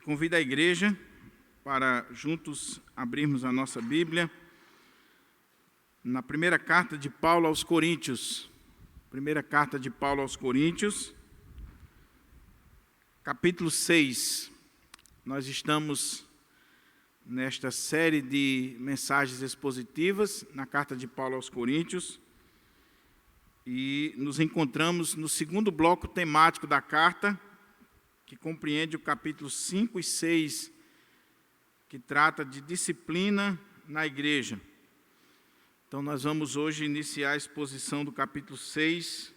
Convido a igreja para juntos abrirmos a nossa Bíblia na primeira carta de Paulo aos Coríntios. Primeira carta de Paulo aos Coríntios, capítulo 6. Nós estamos nesta série de mensagens expositivas na carta de Paulo aos Coríntios e nos encontramos no segundo bloco temático da carta, que compreende o capítulo 5 e 6, que trata de disciplina na igreja. Então, nós vamos hoje iniciar a exposição do capítulo 6.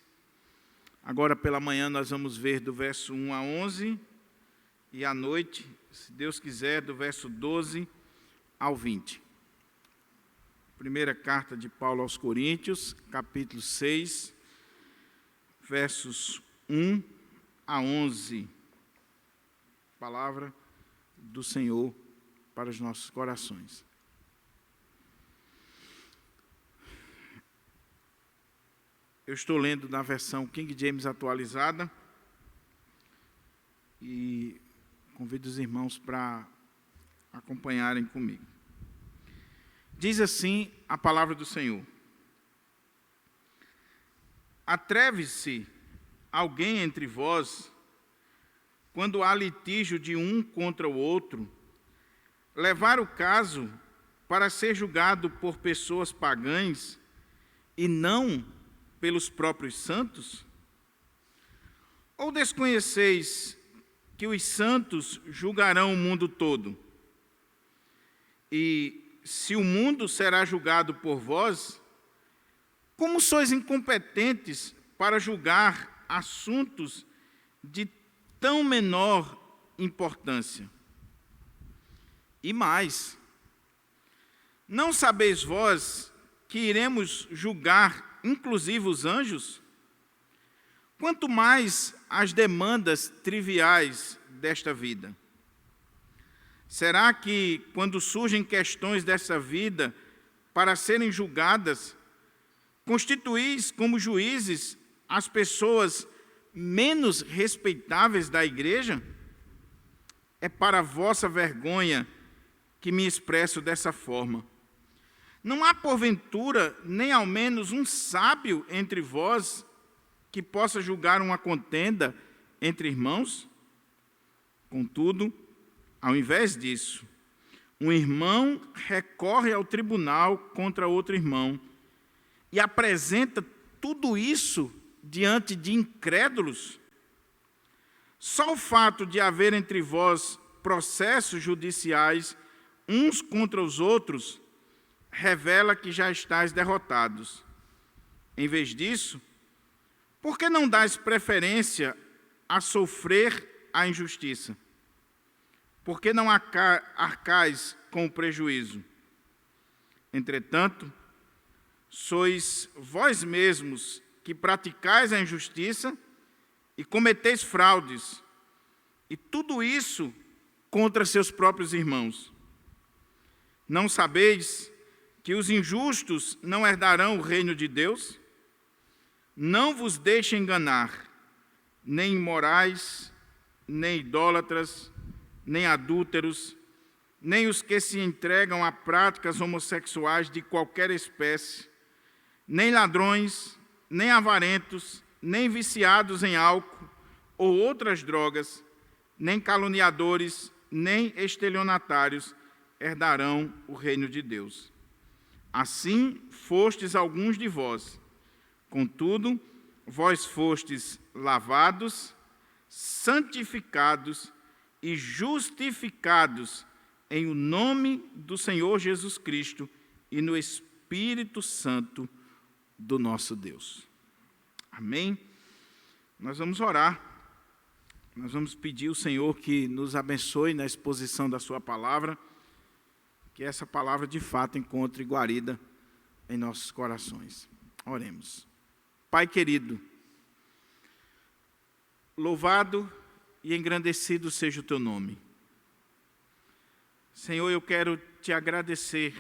Agora, pela manhã, nós vamos ver do verso 1 a 11, e à noite, se Deus quiser, do verso 12 ao 20. Primeira carta de Paulo aos Coríntios, capítulo 6, versos 1 a 11. Palavra do Senhor para os nossos corações. Eu estou lendo na versão King James atualizada e convido os irmãos para acompanharem comigo. Diz assim a palavra do Senhor: Atreve-se alguém entre vós, quando há litígio de um contra o outro, levar o caso para ser julgado por pessoas pagãs e não pelos próprios santos? Ou desconheceis que os santos julgarão o mundo todo? E se o mundo será julgado por vós, como sois incompetentes para julgar assuntos de tão menor importância? E mais, não sabeis vós que iremos julgar inclusive os anjos? Quanto mais as demandas triviais desta vida. Será que, quando surgem questões dessa vida para serem julgadas, constituís como juízes as pessoas menos respeitáveis da igreja? É para a vossa vergonha que me expresso dessa forma. Não há, porventura, nem ao menos um sábio entre vós que possa julgar uma contenda entre irmãos? Contudo, ao invés disso, um irmão recorre ao tribunal contra outro irmão e apresenta tudo isso diante de incrédulos? Só o fato de haver entre vós processos judiciais uns contra os outros revela que já estáis derrotados. Em vez disso, por que não dais preferência a sofrer a injustiça? Por que não arcais com o prejuízo? Entretanto, sois vós mesmos que praticais a injustiça e cometeis fraudes, e tudo isso contra seus próprios irmãos. Não sabeis que os injustos não herdarão o reino de Deus? Não vos deixe enganar, nem imorais, nem idólatras, nem adúlteros, nem os que se entregam a práticas homossexuais de qualquer espécie, nem ladrões, nem avarentos, nem viciados em álcool ou outras drogas, nem caluniadores, nem estelionatários herdarão o reino de Deus. Assim fostes alguns de vós. Contudo, vós fostes lavados, santificados e justificados em o nome do Senhor Jesus Cristo e no Espírito Santo do nosso Deus. Amém? Nós vamos orar. Nós vamos pedir ao Senhor que nos abençoe na exposição da sua palavra, que essa palavra de fato encontre guarida em nossos corações. Oremos. Pai querido, louvado e engrandecido seja o teu nome. Senhor, eu quero te agradecer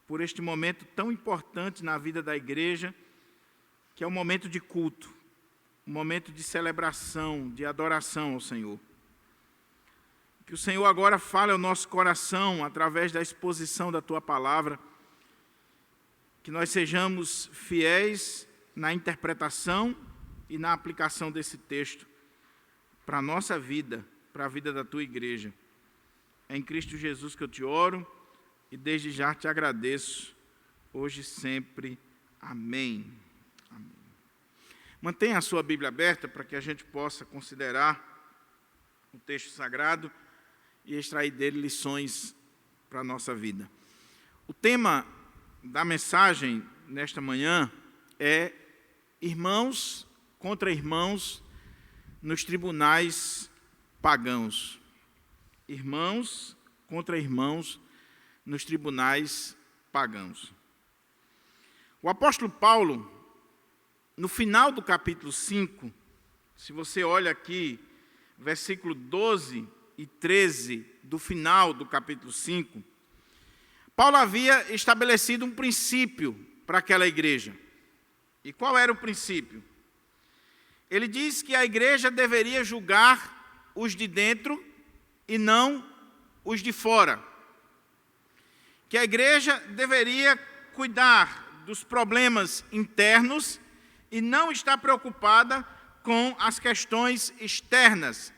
por este momento tão importante na vida da igreja, que é o momento de culto, um momento de celebração, de adoração ao Senhor. Que o Senhor agora fale ao nosso coração através da exposição da Tua palavra. Que nós sejamos fiéis na interpretação e na aplicação desse texto para a nossa vida, para a vida da Tua igreja. É em Cristo Jesus que eu te oro e desde já te agradeço, hoje e sempre. Amém. Amém. Mantenha a sua Bíblia aberta para que a gente possa considerar o texto sagrado e extrair dele lições para a nossa vida. O tema da mensagem nesta manhã é irmãos contra irmãos nos tribunais pagãos. Irmãos contra irmãos nos tribunais pagãos. O apóstolo Paulo, no final do capítulo 5, se você olha aqui, versículo 12 e 13 do final do capítulo 5, Paulo havia estabelecido um princípio para aquela igreja. E qual era o princípio? Ele diz que a igreja deveria julgar os de dentro e não os de fora. Que a igreja deveria cuidar dos problemas internos e não estar preocupada com as questões externas,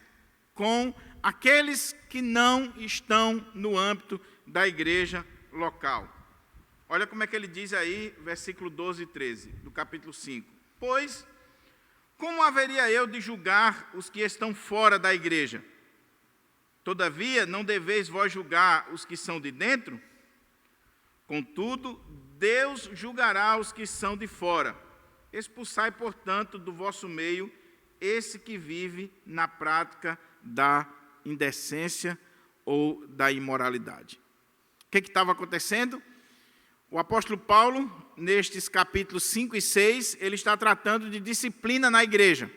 com aqueles que não estão no âmbito da igreja local. Olha como é que ele diz aí, versículo 12 e 13, do capítulo 5. Pois, como haveria eu de julgar os que estão fora da igreja? Todavia, não deveis vós julgar os que são de dentro? Contudo, Deus julgará os que são de fora. Expulsai, portanto, do vosso meio esse que vive na prática da indecência ou da imoralidade. O que estava acontecendo? O apóstolo Paulo, nestes capítulos 5 e 6, ele está tratando de disciplina na igreja.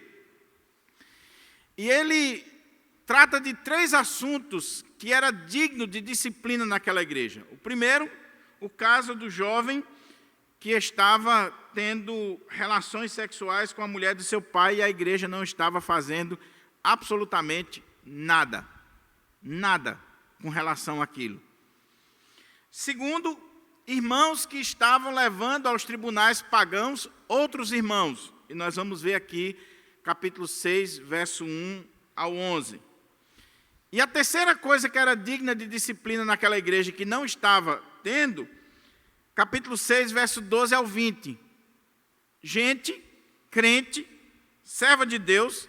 E ele trata de 3 assuntos que era digno de disciplina naquela igreja. O primeiro, o caso do jovem que estava tendo relações sexuais com a mulher de seu pai e a igreja não estava fazendo absolutamente nada. Nada com relação àquilo. Segundo, irmãos que estavam levando aos tribunais pagãos outros irmãos. E nós vamos ver aqui, capítulo 6, verso 1 ao 11. E a terceira coisa que era digna de disciplina naquela igreja, que não estava tendo, capítulo 6, verso 12 ao 20. Gente, crente, serva de Deus,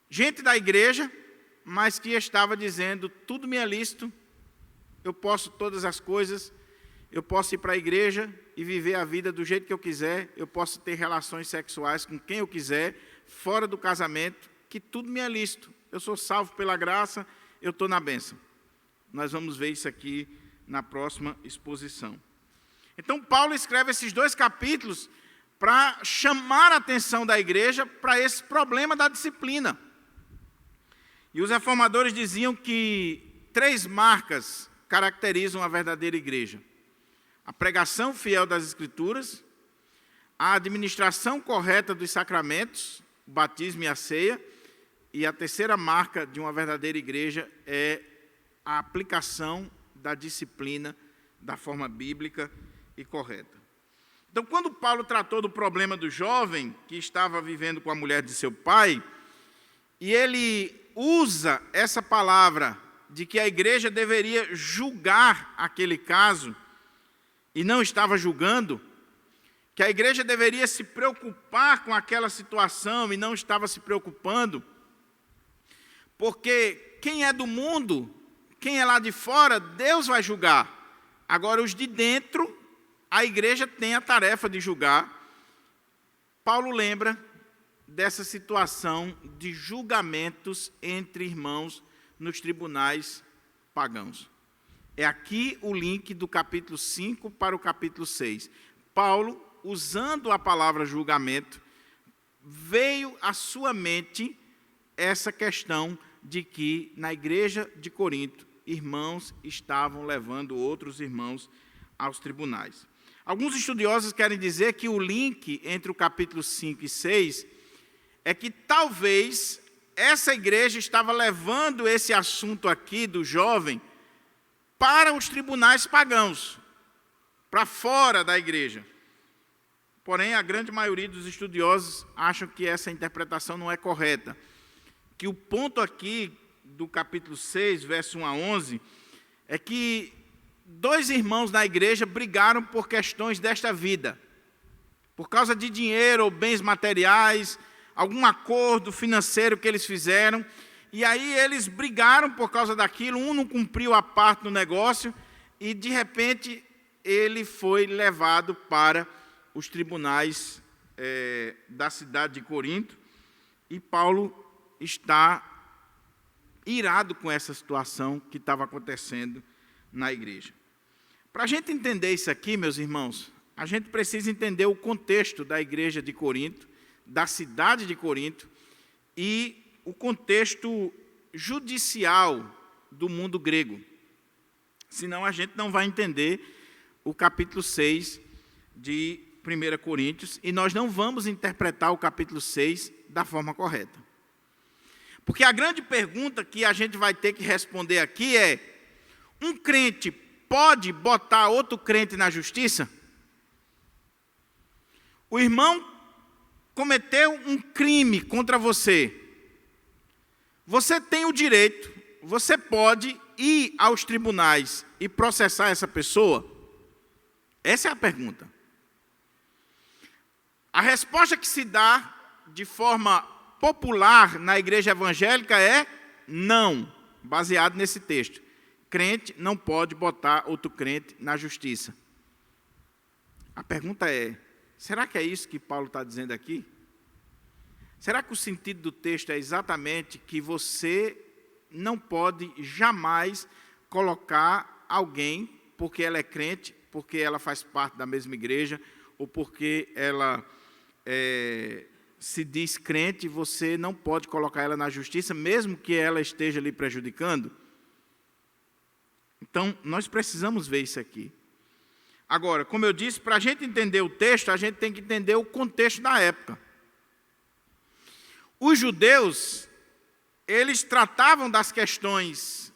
gente da igreja, mas que estava dizendo, tudo me é lícito, eu posso todas as coisas, eu posso ir para a igreja e viver a vida do jeito que eu quiser, eu posso ter relações sexuais com quem eu quiser, fora do casamento, que tudo me é lícito. Eu sou salvo pela graça, eu estou na bênção. Nós vamos ver isso aqui na próxima exposição. Então, Paulo escreve esses 2 capítulos para chamar a atenção da igreja para esse problema da disciplina. E os reformadores diziam que 3 marcas caracterizam a verdadeira igreja: a pregação fiel das Escrituras, a administração correta dos sacramentos, o batismo e a ceia, e a terceira marca de uma verdadeira igreja é a aplicação da disciplina da forma bíblica e correta. Então, quando Paulo tratou do problema do jovem que estava vivendo com a mulher de seu pai, e ele usa essa palavra de que a igreja deveria julgar aquele caso, e não estava julgando, que a igreja deveria se preocupar com aquela situação e não estava se preocupando, porque quem é do mundo, quem é lá de fora, Deus vai julgar. Agora, os de dentro, a igreja tem a tarefa de julgar. Paulo lembra dessa situação de julgamentos entre irmãos nos tribunais pagãos. É aqui o link do capítulo 5 para o capítulo 6. Paulo, usando a palavra julgamento, veio à sua mente essa questão de que na igreja de Corinto, irmãos estavam levando outros irmãos aos tribunais. Alguns estudiosos querem dizer que o link entre o capítulo 5 e 6 é que talvez essa igreja estava levando esse assunto aqui do jovem para os tribunais pagãos, para fora da igreja. Porém, a grande maioria dos estudiosos acham que essa interpretação não é correta. Que o ponto aqui do capítulo 6, verso 1 a 11, é que 2 irmãos da igreja brigaram por questões desta vida. Por causa de dinheiro ou bens materiais, algum acordo financeiro que eles fizeram. E aí eles brigaram por causa daquilo, um não cumpriu a parte do negócio e, de repente, ele foi levado para os tribunais da cidade de Corinto. E Paulo está irado com essa situação que estava acontecendo na igreja. Para a gente entender isso aqui, meus irmãos, a gente precisa entender o contexto da igreja de Corinto, da cidade de Corinto, e o contexto judicial do mundo grego. Senão a gente não vai entender o capítulo 6 de 1 Coríntios, e nós não vamos interpretar o capítulo 6 da forma correta. Porque a grande pergunta que a gente vai ter que responder aqui é: um crente pode botar outro crente na justiça? O irmão cometeu um crime contra você. Você tem o direito, você pode ir aos tribunais e processar essa pessoa? Essa é a pergunta. A resposta que se dá de forma popular na igreja evangélica é não, baseado nesse texto. Crente não pode botar outro crente na justiça. A pergunta é: será que é isso que Paulo está dizendo aqui? Será que o sentido do texto é exatamente que você não pode jamais colocar alguém, porque ela é crente, porque ela faz parte da mesma igreja, ou porque ela se diz crente, você não pode colocar ela na justiça, mesmo que ela esteja lhe prejudicando? Então, nós precisamos ver isso aqui. Agora, como eu disse, para a gente entender o texto, a gente tem que entender o contexto da época. Os judeus, eles tratavam das questões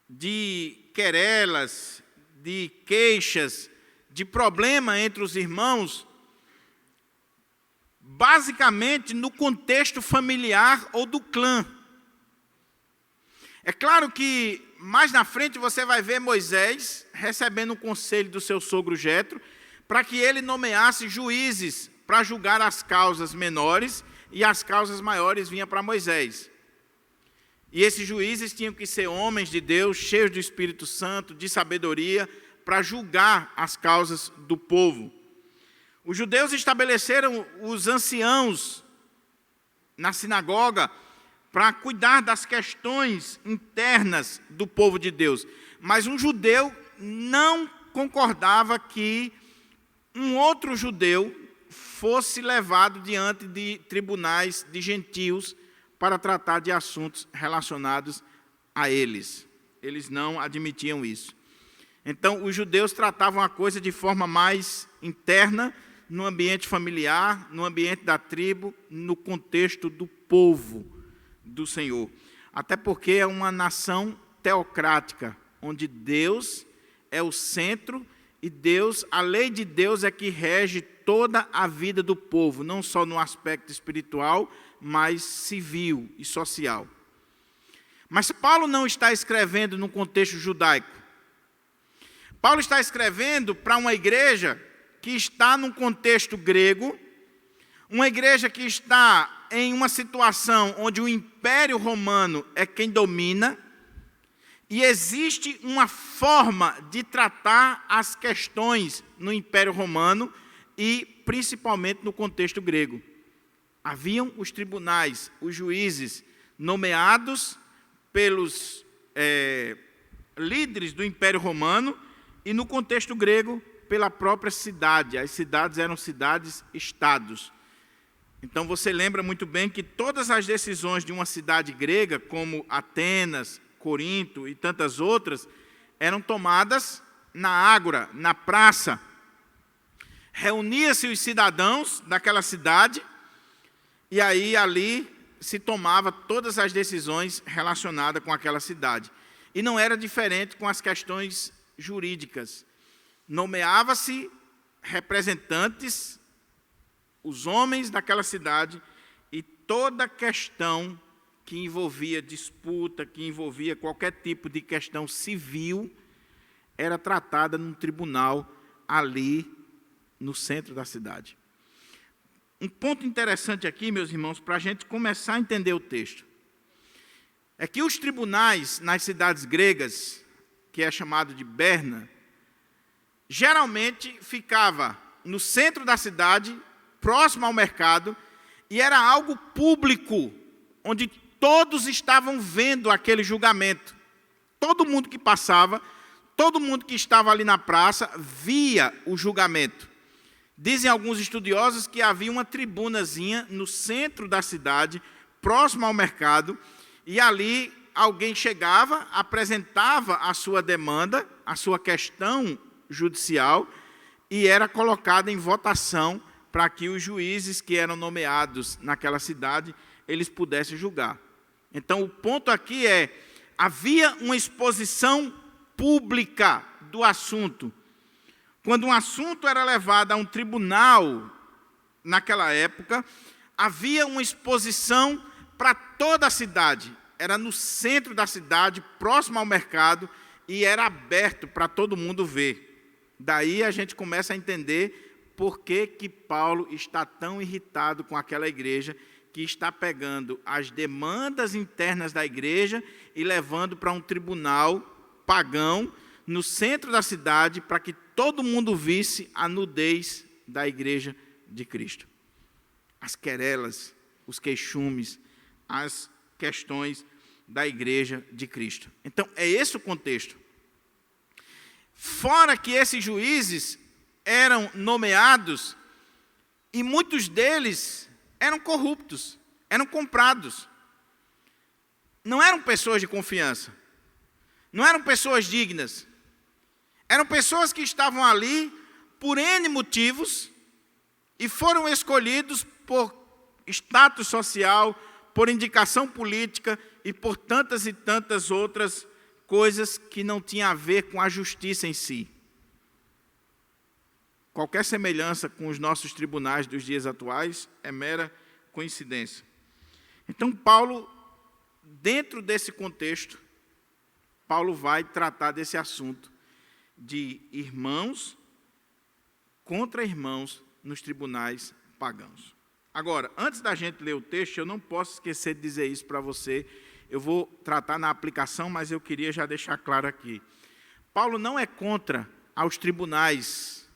de querelas, de queixas, de problema entre os irmãos, basicamente no contexto familiar ou do clã. É claro que mais na frente você vai ver Moisés recebendo um conselho do seu sogro Jetro para que ele nomeasse juízes para julgar as causas menores, e as causas maiores vinham para Moisés. E esses juízes tinham que ser homens de Deus, cheios do Espírito Santo, de sabedoria, para julgar as causas do povo. Os judeus estabeleceram os anciãos na sinagoga para cuidar das questões internas do povo de Deus. Mas um judeu não concordava que um outro judeu fosse levado diante de tribunais de gentios para tratar de assuntos relacionados a eles. Eles não admitiam isso. Então, os judeus tratavam a coisa de forma mais interna, no ambiente familiar, no ambiente da tribo, no contexto do povo do Senhor. Até porque é uma nação teocrática, onde Deus é o centro e Deus, a lei de Deus é que rege toda a vida do povo, não só no aspecto espiritual, mas civil e social. Mas Paulo não está escrevendo no contexto judaico. Paulo está escrevendo para uma igreja que está num contexto grego, uma igreja que está em uma situação onde o Império Romano é quem domina, e existe uma forma de tratar as questões no Império Romano e principalmente no contexto grego. Haviam os tribunais, os juízes nomeados pelos líderes do Império Romano e no contexto grego pela própria cidade. As cidades eram cidades-estados. Então você lembra muito bem que todas as decisões de uma cidade grega, como Atenas, Corinto e tantas outras, eram tomadas na ágora, na praça. Reunia-se os cidadãos daquela cidade, e aí ali se tomava todas as decisões relacionadas com aquela cidade. E não era diferente com as questões jurídicas. Nomeava-se representantes, os homens daquela cidade, e toda questão que envolvia disputa, que envolvia qualquer tipo de questão civil, era tratada num tribunal ali no centro da cidade. Um ponto interessante aqui, meus irmãos, para a gente começar a entender o texto, é que os tribunais nas cidades gregas, que é chamado de Berna, geralmente ficava no centro da cidade, próximo ao mercado, e era algo público, onde todos estavam vendo aquele julgamento. Todo mundo que passava, todo mundo que estava ali na praça, via o julgamento. Dizem alguns estudiosos que havia uma tribunazinha no centro da cidade, próximo ao mercado, e ali alguém chegava, apresentava a sua demanda, a sua questão judicial, e era colocada em votação para que os juízes que eram nomeados naquela cidade, eles pudessem julgar. Então, o ponto aqui é, havia uma exposição pública do assunto. Quando um assunto era levado a um tribunal, naquela época, havia uma exposição para toda a cidade. Era no centro da cidade, próximo ao mercado, e era aberto para todo mundo ver. Daí a gente começa a entender por que Paulo está tão irritado com aquela igreja, que está pegando as demandas internas da igreja e levando para um tribunal pagão, no centro da cidade, para que todo mundo visse a nudez da igreja de Cristo. As querelas, os queixumes, as questões da igreja de Cristo. Então, é esse o contexto. Fora que esses juízes eram nomeados, e muitos deles eram corruptos, eram comprados. Não eram pessoas de confiança. Não eram pessoas dignas. Eram pessoas que estavam ali por N motivos e foram escolhidos por status social, por indicação política e por tantas e tantas outras coisas que não tinham a ver com a justiça em si. Qualquer semelhança com os nossos tribunais dos dias atuais é mera coincidência. Então, Paulo, dentro desse contexto, Paulo vai tratar desse assunto de irmãos contra irmãos nos tribunais pagãos. Agora, antes da gente ler o texto, eu não posso esquecer de dizer isso para você. Eu vou tratar na aplicação, mas eu queria já deixar claro aqui. Paulo não é contra aos tribunais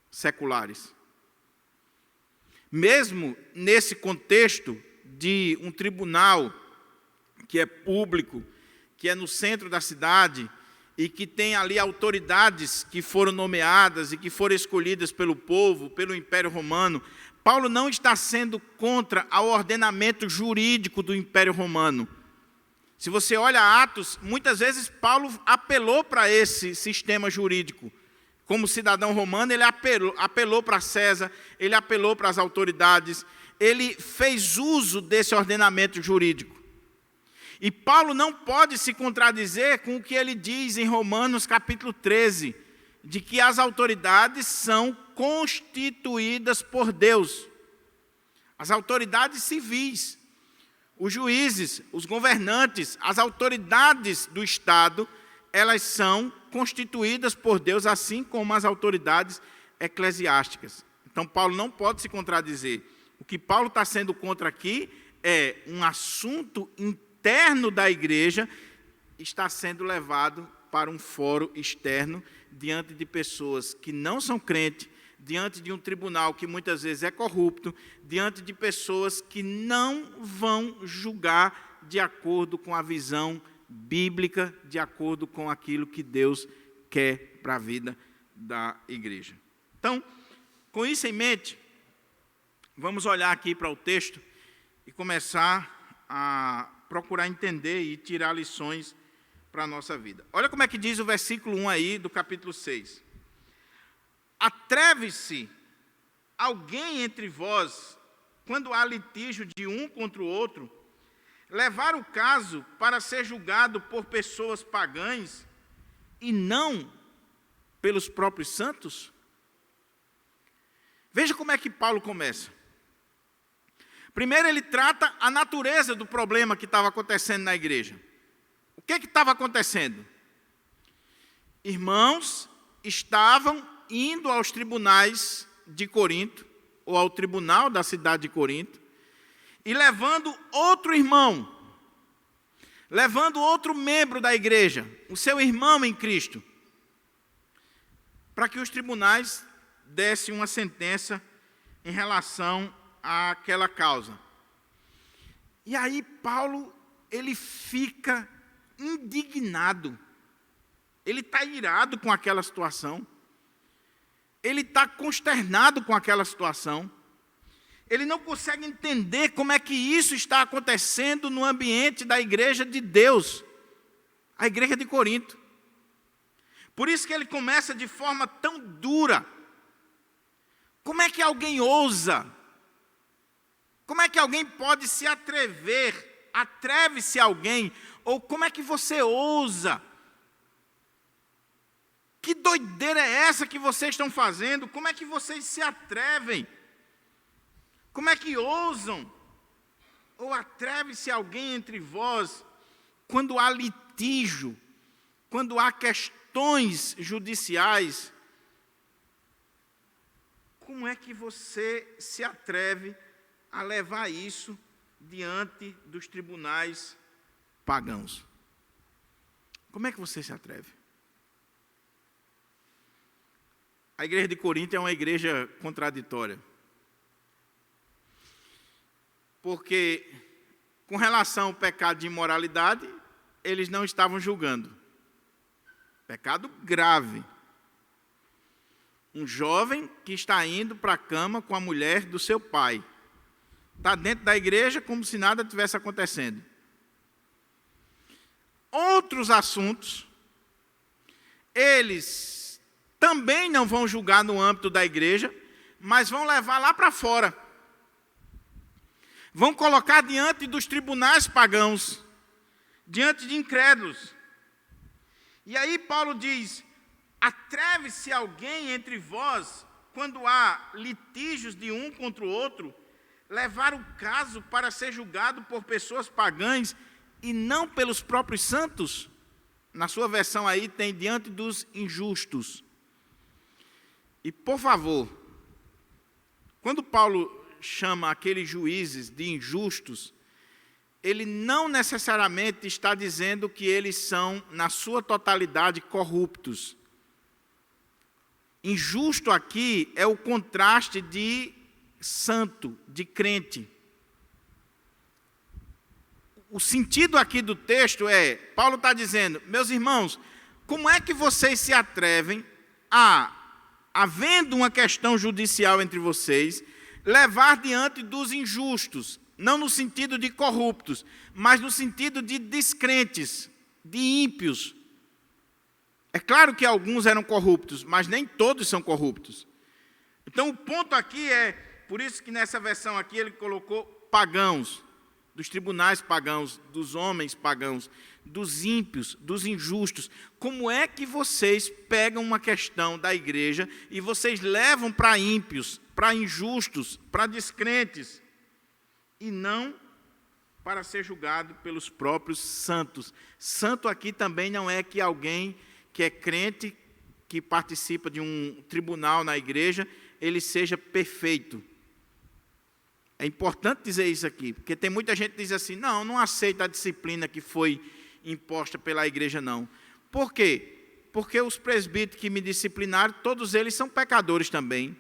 seculares. Mesmo nesse contexto de um tribunal que é público, que é no centro da cidade, e que tem ali autoridades que foram nomeadas e que foram escolhidas pelo povo, pelo Império Romano, Paulo não está sendo contra ao ordenamento jurídico do Império Romano. Se você olha Atos, muitas vezes Paulo apelou para esse sistema jurídico. Como cidadão romano, ele apelou para César, ele apelou para as autoridades, ele fez uso desse ordenamento jurídico. E Paulo não pode se contradizer com o que ele diz em Romanos capítulo 13, de que as autoridades são constituídas por Deus. As autoridades civis, os juízes, os governantes, as autoridades do Estado, elas são constituídas por Deus, assim como as autoridades eclesiásticas. Então, Paulo não pode se contradizer. O que Paulo está sendo contra aqui é um assunto interno da igreja, está sendo levado para um fórum externo, diante de pessoas que não são crentes, diante de um tribunal que muitas vezes é corrupto, diante de pessoas que não vão julgar de acordo com a visão bíblica, de acordo com aquilo que Deus quer para a vida da igreja. Então, com isso em mente, vamos olhar aqui para o texto e começar a procurar entender e tirar lições para a nossa vida. Olha como é que diz o versículo 1 aí do capítulo 6. Atreve-se alguém entre vós, quando há litígio de um contra o outro, levar o caso para ser julgado por pessoas pagãs e não pelos próprios santos? Veja como é que Paulo começa. Primeiro ele trata a natureza do problema que estava acontecendo na igreja. O que estava acontecendo? Irmãos estavam indo aos tribunais de Corinto, ou ao tribunal da cidade de Corinto, e levando outro irmão, levando outro membro da igreja, o seu irmão em Cristo, para que os tribunais dessem uma sentença em relação àquela causa. E aí Paulo, ele fica indignado, ele está irado com aquela situação, ele está consternado com aquela situação, ele não consegue entender como é que isso está acontecendo no ambiente da igreja de Deus, a igreja de Corinto. Por isso que ele começa de forma tão dura. Como é que alguém ousa? Como é que alguém pode se atrever? Atreve-se alguém? Ou como é que você ousa? Que doideira é essa que vocês estão fazendo? Como é que vocês se atrevem? Como é que ousam? Ou atreve-se alguém entre vós quando há litígio, quando há questões judiciais? Como é que você se atreve a levar isso diante dos tribunais pagãos? Como é que você se atreve? A igreja de Corinto é uma igreja contraditória. Porque, com relação ao pecado de imoralidade, eles não estavam julgando. Pecado grave. Um jovem que está indo para a cama com a mulher do seu pai. Está dentro da igreja como se nada tivesse acontecendo. Outros assuntos, eles também não vão julgar no âmbito da igreja, mas vão levar lá para fora. Vão colocar diante dos tribunais pagãos, diante de incrédulos. E aí Paulo diz: atreve-se alguém entre vós, quando há litígios de um contra o outro, levar o caso para ser julgado por pessoas pagãs e não pelos próprios santos? Na sua versão aí tem diante dos injustos. E por favor, quando Paulo chama aqueles juízes de injustos, ele não necessariamente está dizendo que eles são, na sua totalidade, corruptos. Injusto aqui é o contraste de santo, de crente. O sentido aqui do texto é, Paulo está dizendo: meus irmãos, como é que vocês se atrevem a, havendo uma questão judicial entre vocês, levar diante dos injustos, não no sentido de corruptos, mas no sentido de descrentes, de ímpios. É claro que alguns eram corruptos, mas nem todos são corruptos. Então o ponto aqui é, por isso que nessa versão aqui ele colocou pagãos, dos tribunais pagãos, dos homens pagãos, dos ímpios, dos injustos. Como é que vocês pegam uma questão da igreja e vocês levam para ímpios, para injustos, para descrentes, e não para ser julgado pelos próprios santos? Santo aqui também não é que alguém que é crente, que participa de um tribunal na igreja, ele seja perfeito. É importante dizer isso aqui, porque tem muita gente que diz assim: não aceita a disciplina que foi imposta pela igreja, não. Por quê? Porque os presbíteros que me disciplinaram, todos eles são pecadores também.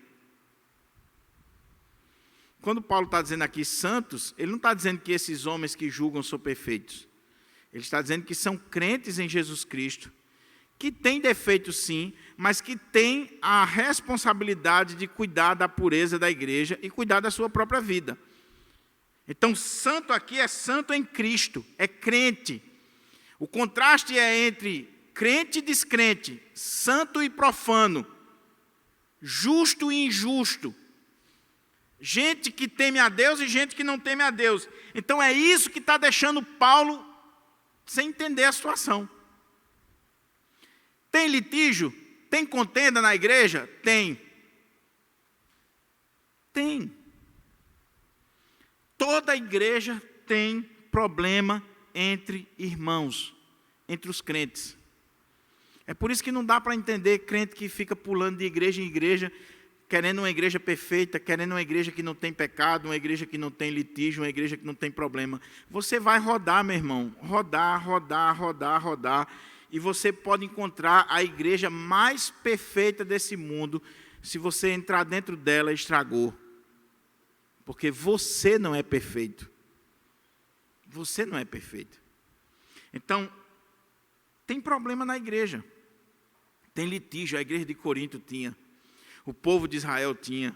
Quando Paulo está dizendo aqui santos, ele não está dizendo que esses homens que julgam são perfeitos. Ele está dizendo que são crentes em Jesus Cristo, que têm defeitos sim, mas que têm a responsabilidade de cuidar da pureza da igreja e cuidar da sua própria vida. Então, santo aqui é santo em Cristo, é crente. O contraste é entre crente e descrente, santo e profano, justo e injusto. Gente que teme a Deus e gente que não teme a Deus. Então é isso que está deixando Paulo sem entender a situação. Tem litígio? Tem contenda na igreja? Tem. Tem. Toda igreja tem problema entre irmãos, entre os crentes. É por isso que não dá para entender crente que fica pulando de igreja em igreja, querendo uma igreja perfeita, querendo uma igreja que não tem pecado, uma igreja que não tem litígio, uma igreja que não tem problema. Você vai rodar, meu irmão, rodar, e você pode encontrar a igreja mais perfeita desse mundo. Se você entrar dentro dela, estragou. Porque você não é perfeito. Você não é perfeito. Então, tem problema na igreja. Tem litígio, a igreja de Corinto tinha. O povo de Israel tinha.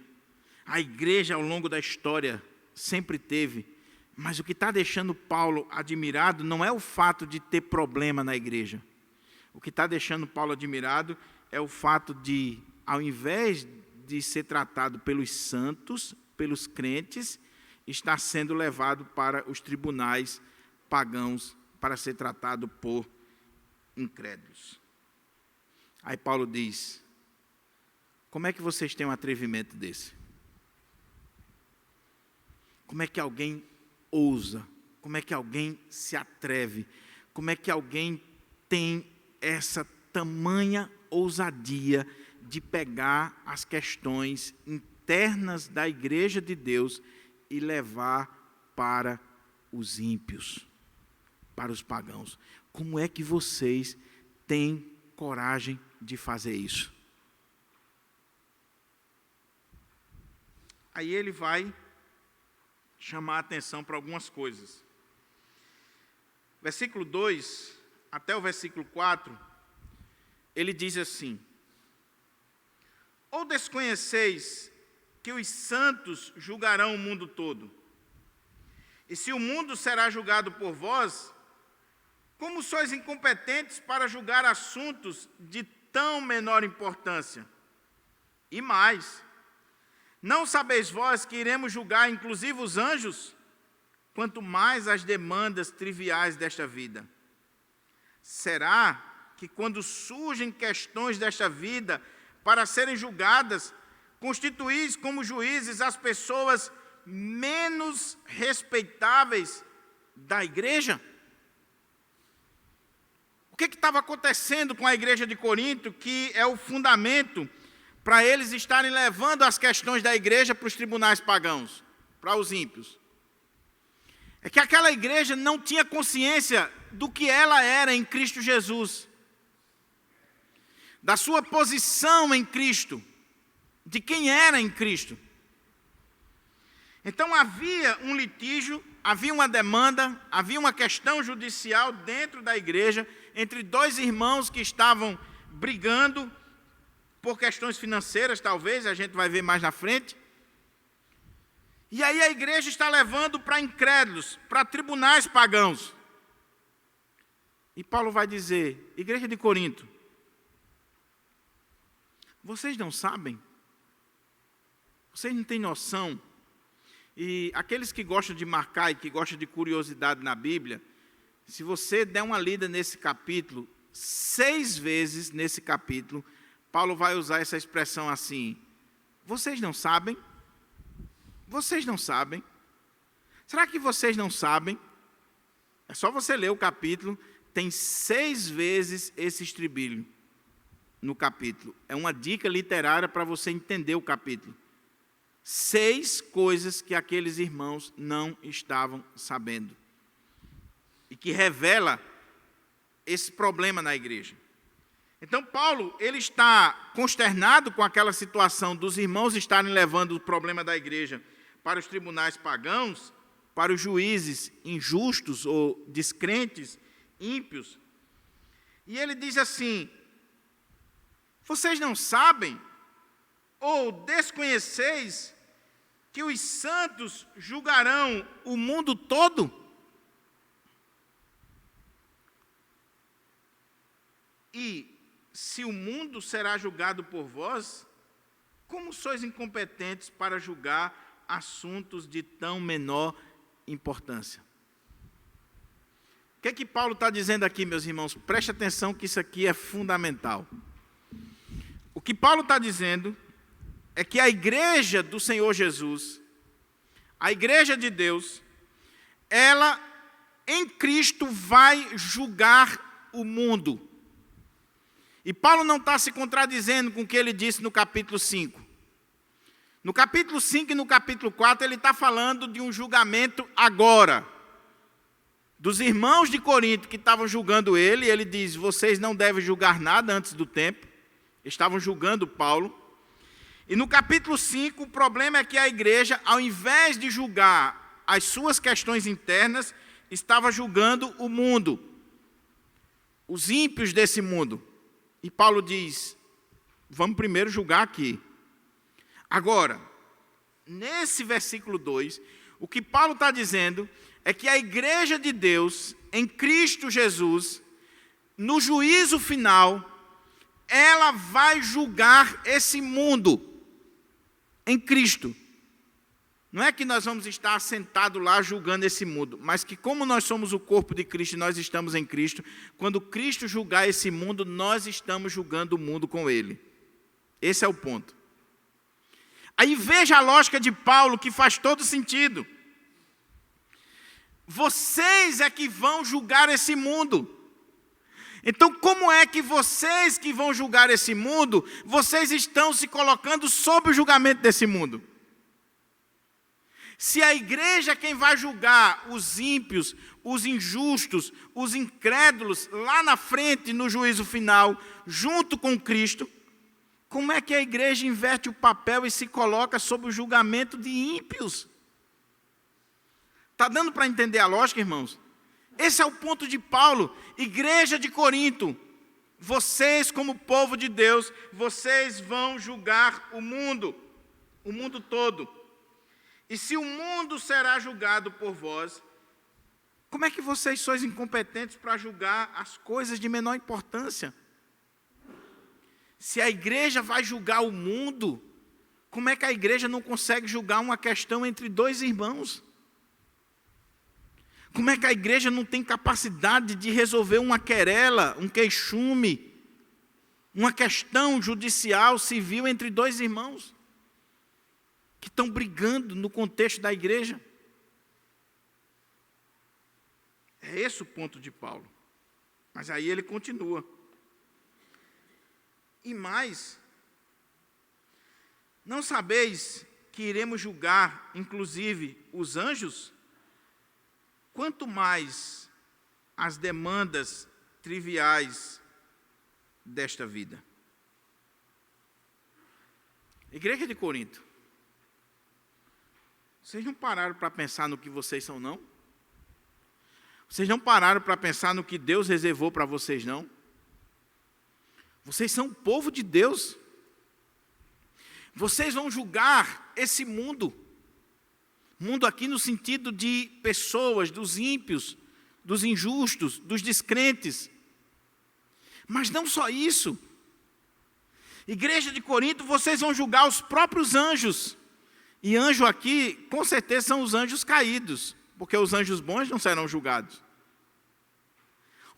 A igreja, ao longo da história, sempre teve. Mas o que está deixando Paulo admirado não é o fato de ter problema na igreja. O que está deixando Paulo admirado é o fato de, ao invés de ser tratado pelos santos, pelos crentes, estar sendo levado para os tribunais pagãos para ser tratado por incrédulos. Aí Paulo diz: como é que vocês têm um atrevimento desse? Como é que alguém ousa? Como é que alguém se atreve? Como é que alguém tem essa tamanha ousadia de pegar as questões internas da igreja de Deus e levar para os ímpios, para os pagãos? Como é que vocês têm coragem de fazer isso? Aí ele vai chamar a atenção para algumas coisas. Versículo 2 até o versículo 4, ele diz assim: ou desconheceis que os santos julgarão o mundo todo? E se o mundo será julgado por vós, como sois incompetentes para julgar assuntos de tão menor importância? E mais, não sabeis vós que iremos julgar inclusive os anjos? Quanto mais as demandas triviais desta vida. Será que quando surgem questões desta vida para serem julgadas, constituís como juízes as pessoas menos respeitáveis da igreja? O que estava acontecendo com a igreja de Corinto, que é o fundamento para eles estarem levando as questões da igreja para os tribunais pagãos, para os ímpios? É que aquela igreja não tinha consciência do que ela era em Cristo Jesus, da sua posição em Cristo, de quem era em Cristo. Então havia um litígio, havia uma demanda, havia uma questão judicial dentro da igreja, entre dois irmãos que estavam brigando por questões financeiras, talvez, a gente vai ver mais na frente. E aí a igreja está levando para incrédulos, para tribunais pagãos. E Paulo vai dizer: igreja de Corinto, vocês não sabem? Vocês não têm noção? E aqueles que gostam de marcar e que gostam de curiosidade na Bíblia, se você der uma lida nesse capítulo, 6 vezes nesse capítulo, Paulo vai usar essa expressão assim: vocês não sabem? Vocês não sabem? Será que vocês não sabem? É só você ler o capítulo, tem 6 vezes esse estribilho no capítulo. É uma dica literária para você entender o capítulo. 6 coisas que aqueles irmãos não estavam sabendo. E que revela esse problema na igreja. Então Paulo, ele está consternado com aquela situação dos irmãos estarem levando o problema da igreja para os tribunais pagãos, para os juízes injustos ou descrentes, ímpios. E ele diz assim: vocês não sabem ou desconheceis que os santos julgarão o mundo todo? E se o mundo será julgado por vós, como sois incompetentes para julgar assuntos de tão menor importância. O que é que Paulo está dizendo aqui, meus irmãos? Preste atenção que isso aqui é fundamental. O que Paulo está dizendo é que a igreja do Senhor Jesus, a igreja de Deus, ela em Cristo vai julgar o mundo. E Paulo não está se contradizendo com o que ele disse no capítulo 5. No capítulo 5 e no capítulo 4, ele está falando de um julgamento agora. Dos irmãos de Corinto que estavam julgando ele, ele diz, vocês não devem julgar nada antes do tempo. Estavam julgando Paulo. E no capítulo 5, o problema é que a igreja, ao invés de julgar as suas questões internas, estava julgando o mundo, os ímpios desse mundo. E Paulo diz, vamos primeiro julgar aqui. Agora, nesse versículo 2, o que Paulo está dizendo é que a igreja de Deus, em Cristo Jesus, no juízo final, ela vai julgar esse mundo em Cristo. Não é que nós vamos estar sentados lá julgando esse mundo, mas que como nós somos o corpo de Cristo e nós estamos em Cristo, quando Cristo julgar esse mundo, nós estamos julgando o mundo com Ele. Esse é o ponto. Aí veja a lógica de Paulo, que faz todo sentido. Vocês é que vão julgar esse mundo. Então, como é que vocês que vão julgar esse mundo, vocês estão se colocando sob o julgamento desse mundo? Se a igreja é quem vai julgar os ímpios, os injustos, os incrédulos, lá na frente, no juízo final, junto com Cristo, como é que a igreja inverte o papel e se coloca sob o julgamento de ímpios? Está dando para entender a lógica, irmãos? Esse é o ponto de Paulo. Igreja de Corinto, vocês como povo de Deus, vocês vão julgar o mundo todo. E se o mundo será julgado por vós, como é que vocês sois incompetentes para julgar as coisas de menor importância? Se a igreja vai julgar o mundo, como é que a igreja não consegue julgar uma questão entre dois irmãos? Como é que a igreja não tem capacidade de resolver uma querela, um queixume, uma questão judicial, civil entre dois irmãos que estão brigando no contexto da igreja? É esse o ponto de Paulo. Mas aí ele continua. E mais, não sabeis que iremos julgar, inclusive, os anjos? Quanto mais as demandas triviais desta vida. Igreja de Corinto, vocês não pararam para pensar no que vocês são, não? Vocês não pararam para pensar no que Deus reservou para vocês, não? Vocês são o povo de Deus. Vocês vão julgar esse mundo. Mundo aqui no sentido de pessoas, dos ímpios, dos injustos, dos descrentes. Mas não só isso. Igreja de Corinto, vocês vão julgar os próprios anjos. E anjo aqui, com certeza, são os anjos caídos, porque os anjos bons não serão julgados.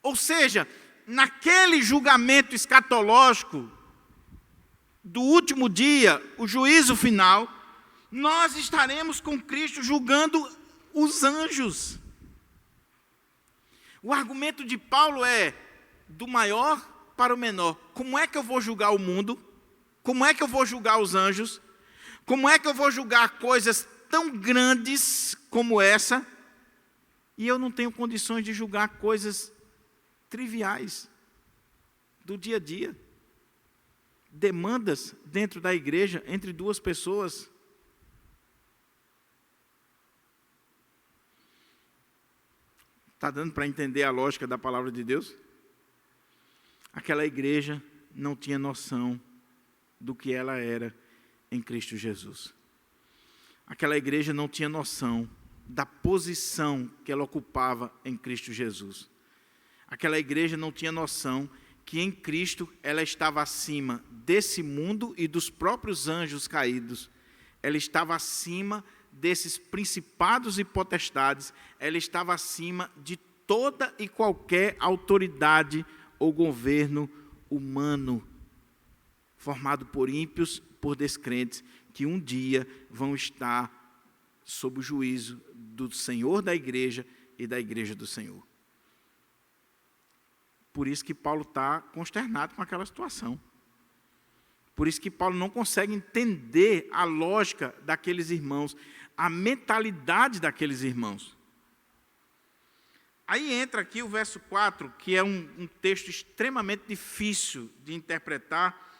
Ou seja, naquele julgamento escatológico do último dia, o juízo final, nós estaremos com Cristo julgando os anjos. O argumento de Paulo é do maior para o menor. Como é que eu vou julgar o mundo? Como é que eu vou julgar os anjos? Como é que eu vou julgar coisas tão grandes como essa? E eu não tenho condições de julgar coisas triviais do dia a dia. Demandas dentro da igreja, entre duas pessoas. Está dando para entender a lógica da palavra de Deus? Aquela igreja não tinha noção do que ela era em Cristo Jesus. Aquela igreja não tinha noção da posição que ela ocupava em Cristo Jesus. Aquela igreja não tinha noção que em Cristo ela estava acima desse mundo e dos próprios anjos caídos. Ela estava acima desses principados e potestades, ela estava acima de toda e qualquer autoridade ou governo humano, formado por ímpios, por descrentes, que um dia vão estar sob o juízo do Senhor da igreja e da igreja do Senhor. Por isso que Paulo está consternado com aquela situação. Por isso que Paulo não consegue entender a lógica daqueles irmãos, a mentalidade daqueles irmãos. Aí entra aqui o verso 4, que é um texto extremamente difícil de interpretar,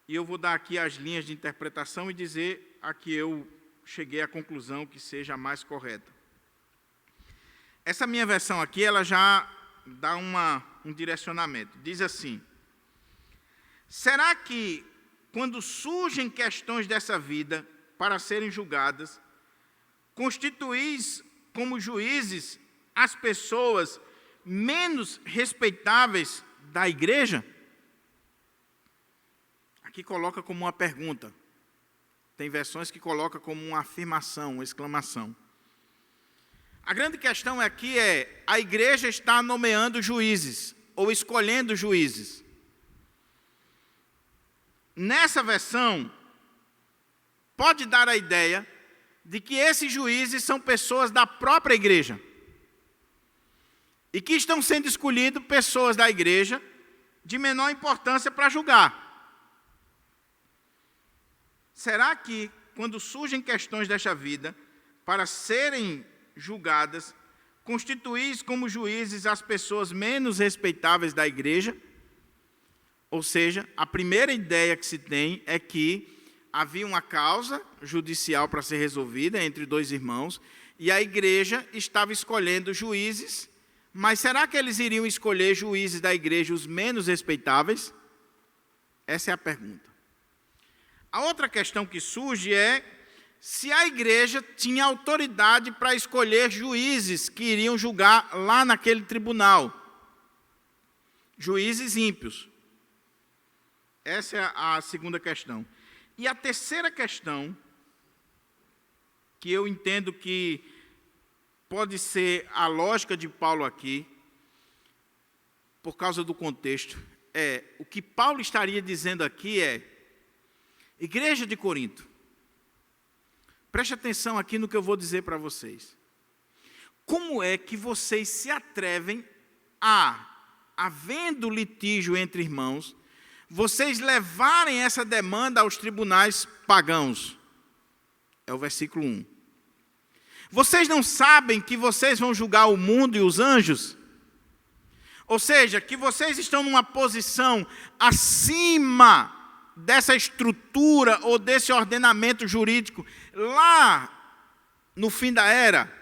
e eu vou dar aqui as linhas de interpretação e dizer a que eu cheguei à conclusão que seja a mais correta. Essa minha versão aqui, ela já dá um direcionamento. Diz assim: será que, quando surgem questões dessa vida para serem julgadas, constituís como juízes as pessoas menos respeitáveis da igreja? Aqui coloca como uma pergunta. Tem versões que colocam como uma afirmação, uma exclamação. A grande questão aqui é: a igreja está nomeando juízes, ou escolhendo juízes. Nessa versão, pode dar a ideia de que esses juízes são pessoas da própria igreja. E que estão sendo escolhidos pessoas da igreja de menor importância para julgar. Será que, quando surgem questões desta vida, para serem julgadas, constituís como juízes as pessoas menos respeitáveis da igreja? Ou seja, a primeira ideia que se tem é que havia uma causa judicial para ser resolvida entre dois irmãos, e a igreja estava escolhendo juízes, mas será que eles iriam escolher juízes da igreja os menos respeitáveis? Essa é a pergunta. A outra questão que surge é se a igreja tinha autoridade para escolher juízes que iriam julgar lá naquele tribunal. Juízes ímpios. Essa é a segunda questão. E a terceira questão, que eu entendo que pode ser a lógica de Paulo aqui, por causa do contexto, o que Paulo estaria dizendo aqui é: igreja de Corinto, preste atenção aqui no que eu vou dizer para vocês. Como é que vocês se atrevem havendo litígio entre irmãos, vocês levarem essa demanda aos tribunais pagãos? É o versículo 1. Vocês não sabem que vocês vão julgar o mundo e os anjos? Ou seja, que vocês estão numa posição acima dessa estrutura ou desse ordenamento jurídico lá no fim da era.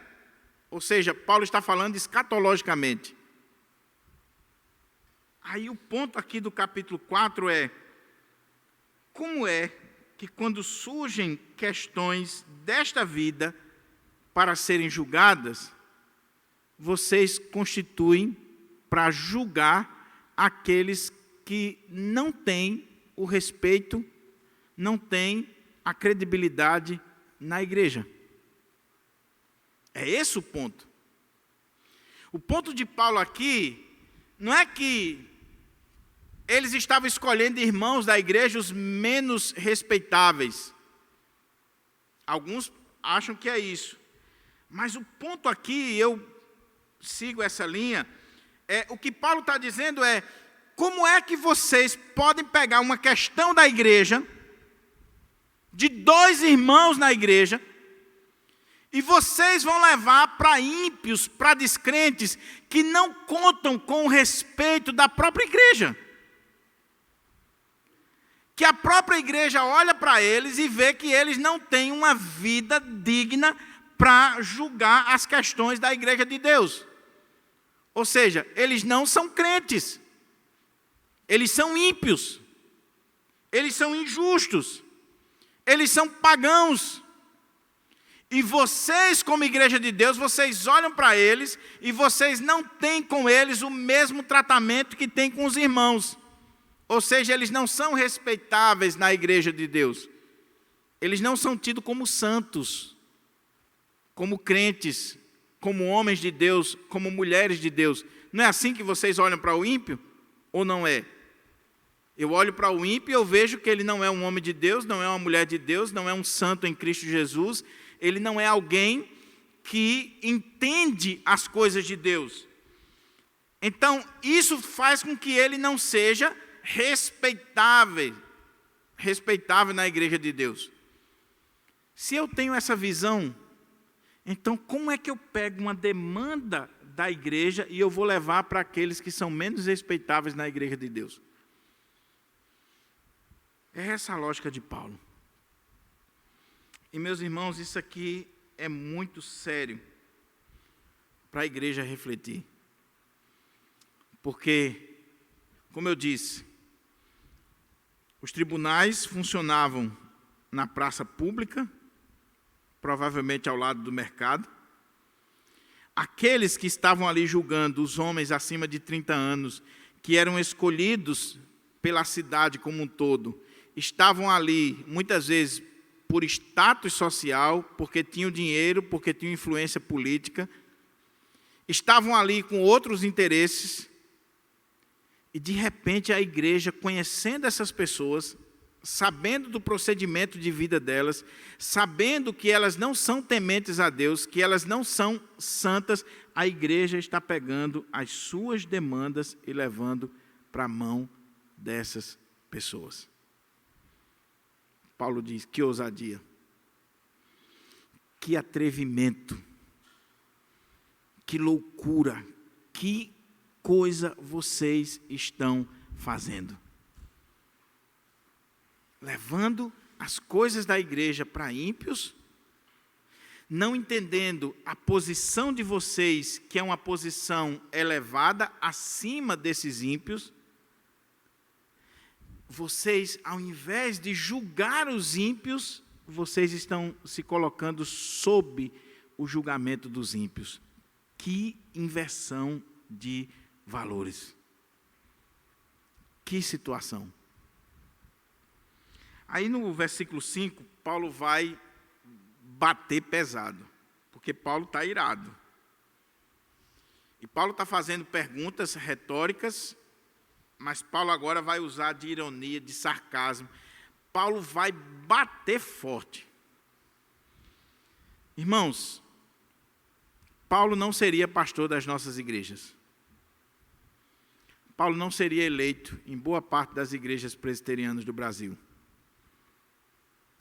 Ou seja, Paulo está falando escatologicamente. Aí o ponto aqui do capítulo 4 é: como é que, quando surgem questões desta vida para serem julgadas, vocês constituem para julgar aqueles que não têm o respeito, não têm a credibilidade na igreja? É esse o ponto. O ponto de Paulo aqui não é que eles estavam escolhendo irmãos da igreja os menos respeitáveis. Alguns acham que é isso. Mas o ponto aqui, eu sigo essa linha, o que Paulo está dizendo é: como é que vocês podem pegar uma questão da igreja, de dois irmãos na igreja, e vocês vão levar para ímpios, para descrentes, que não contam com o respeito da própria igreja? Que a própria igreja olha para eles e vê que eles não têm uma vida digna para julgar as questões da igreja de Deus. Ou seja, eles não são crentes. Eles são ímpios. Eles são injustos. Eles são pagãos. E vocês, como igreja de Deus, vocês olham para eles e vocês não têm com eles o mesmo tratamento que tem com os irmãos. Ou seja, eles não são respeitáveis na igreja de Deus. Eles não são tidos como santos. como crentes, como homens de Deus, como mulheres de Deus. Não é assim que vocês olham para o ímpio? Ou não é? Eu olho para o ímpio e eu vejo que ele não é um homem de Deus, não é uma mulher de Deus, não é um santo em Cristo Jesus, ele não é alguém que entende as coisas de Deus. Então, isso faz com que ele não seja respeitável na igreja de Deus. Se eu tenho essa visão, então como é que eu pego uma demanda da igreja e eu vou levar para aqueles que são menos respeitáveis na igreja de Deus? É essa a lógica de Paulo. E, meus irmãos, isso aqui é muito sério para a igreja refletir. Porque, como eu disse, os tribunais funcionavam na praça pública, provavelmente ao lado do mercado. Aqueles que estavam ali julgando os homens acima de 30 anos, que eram escolhidos pela cidade como um todo, estavam ali, muitas vezes, por status social, porque tinham dinheiro, porque tinham influência política, estavam ali com outros interesses, e de repente a igreja, conhecendo essas pessoas, sabendo do procedimento de vida delas, sabendo que elas não são tementes a Deus, que elas não são santas, a igreja está pegando as suas demandas e levando para a mão dessas pessoas. Paulo diz, que ousadia, que atrevimento, que loucura, que coisa vocês estão fazendo. Levando as coisas da igreja para ímpios, não entendendo a posição de vocês, que é uma posição elevada acima desses ímpios. Vocês, ao invés de julgar os ímpios, vocês estão se colocando sob o julgamento dos ímpios. Que inversão de valores. Que situação. Aí no versículo 5, Paulo vai bater pesado, porque Paulo está irado. E Paulo está fazendo perguntas retóricas, mas Paulo agora vai usar de ironia, de sarcasmo. Paulo vai bater forte. Irmãos, Paulo não seria pastor das nossas igrejas. Paulo não seria eleito em boa parte das igrejas presbiterianas do Brasil.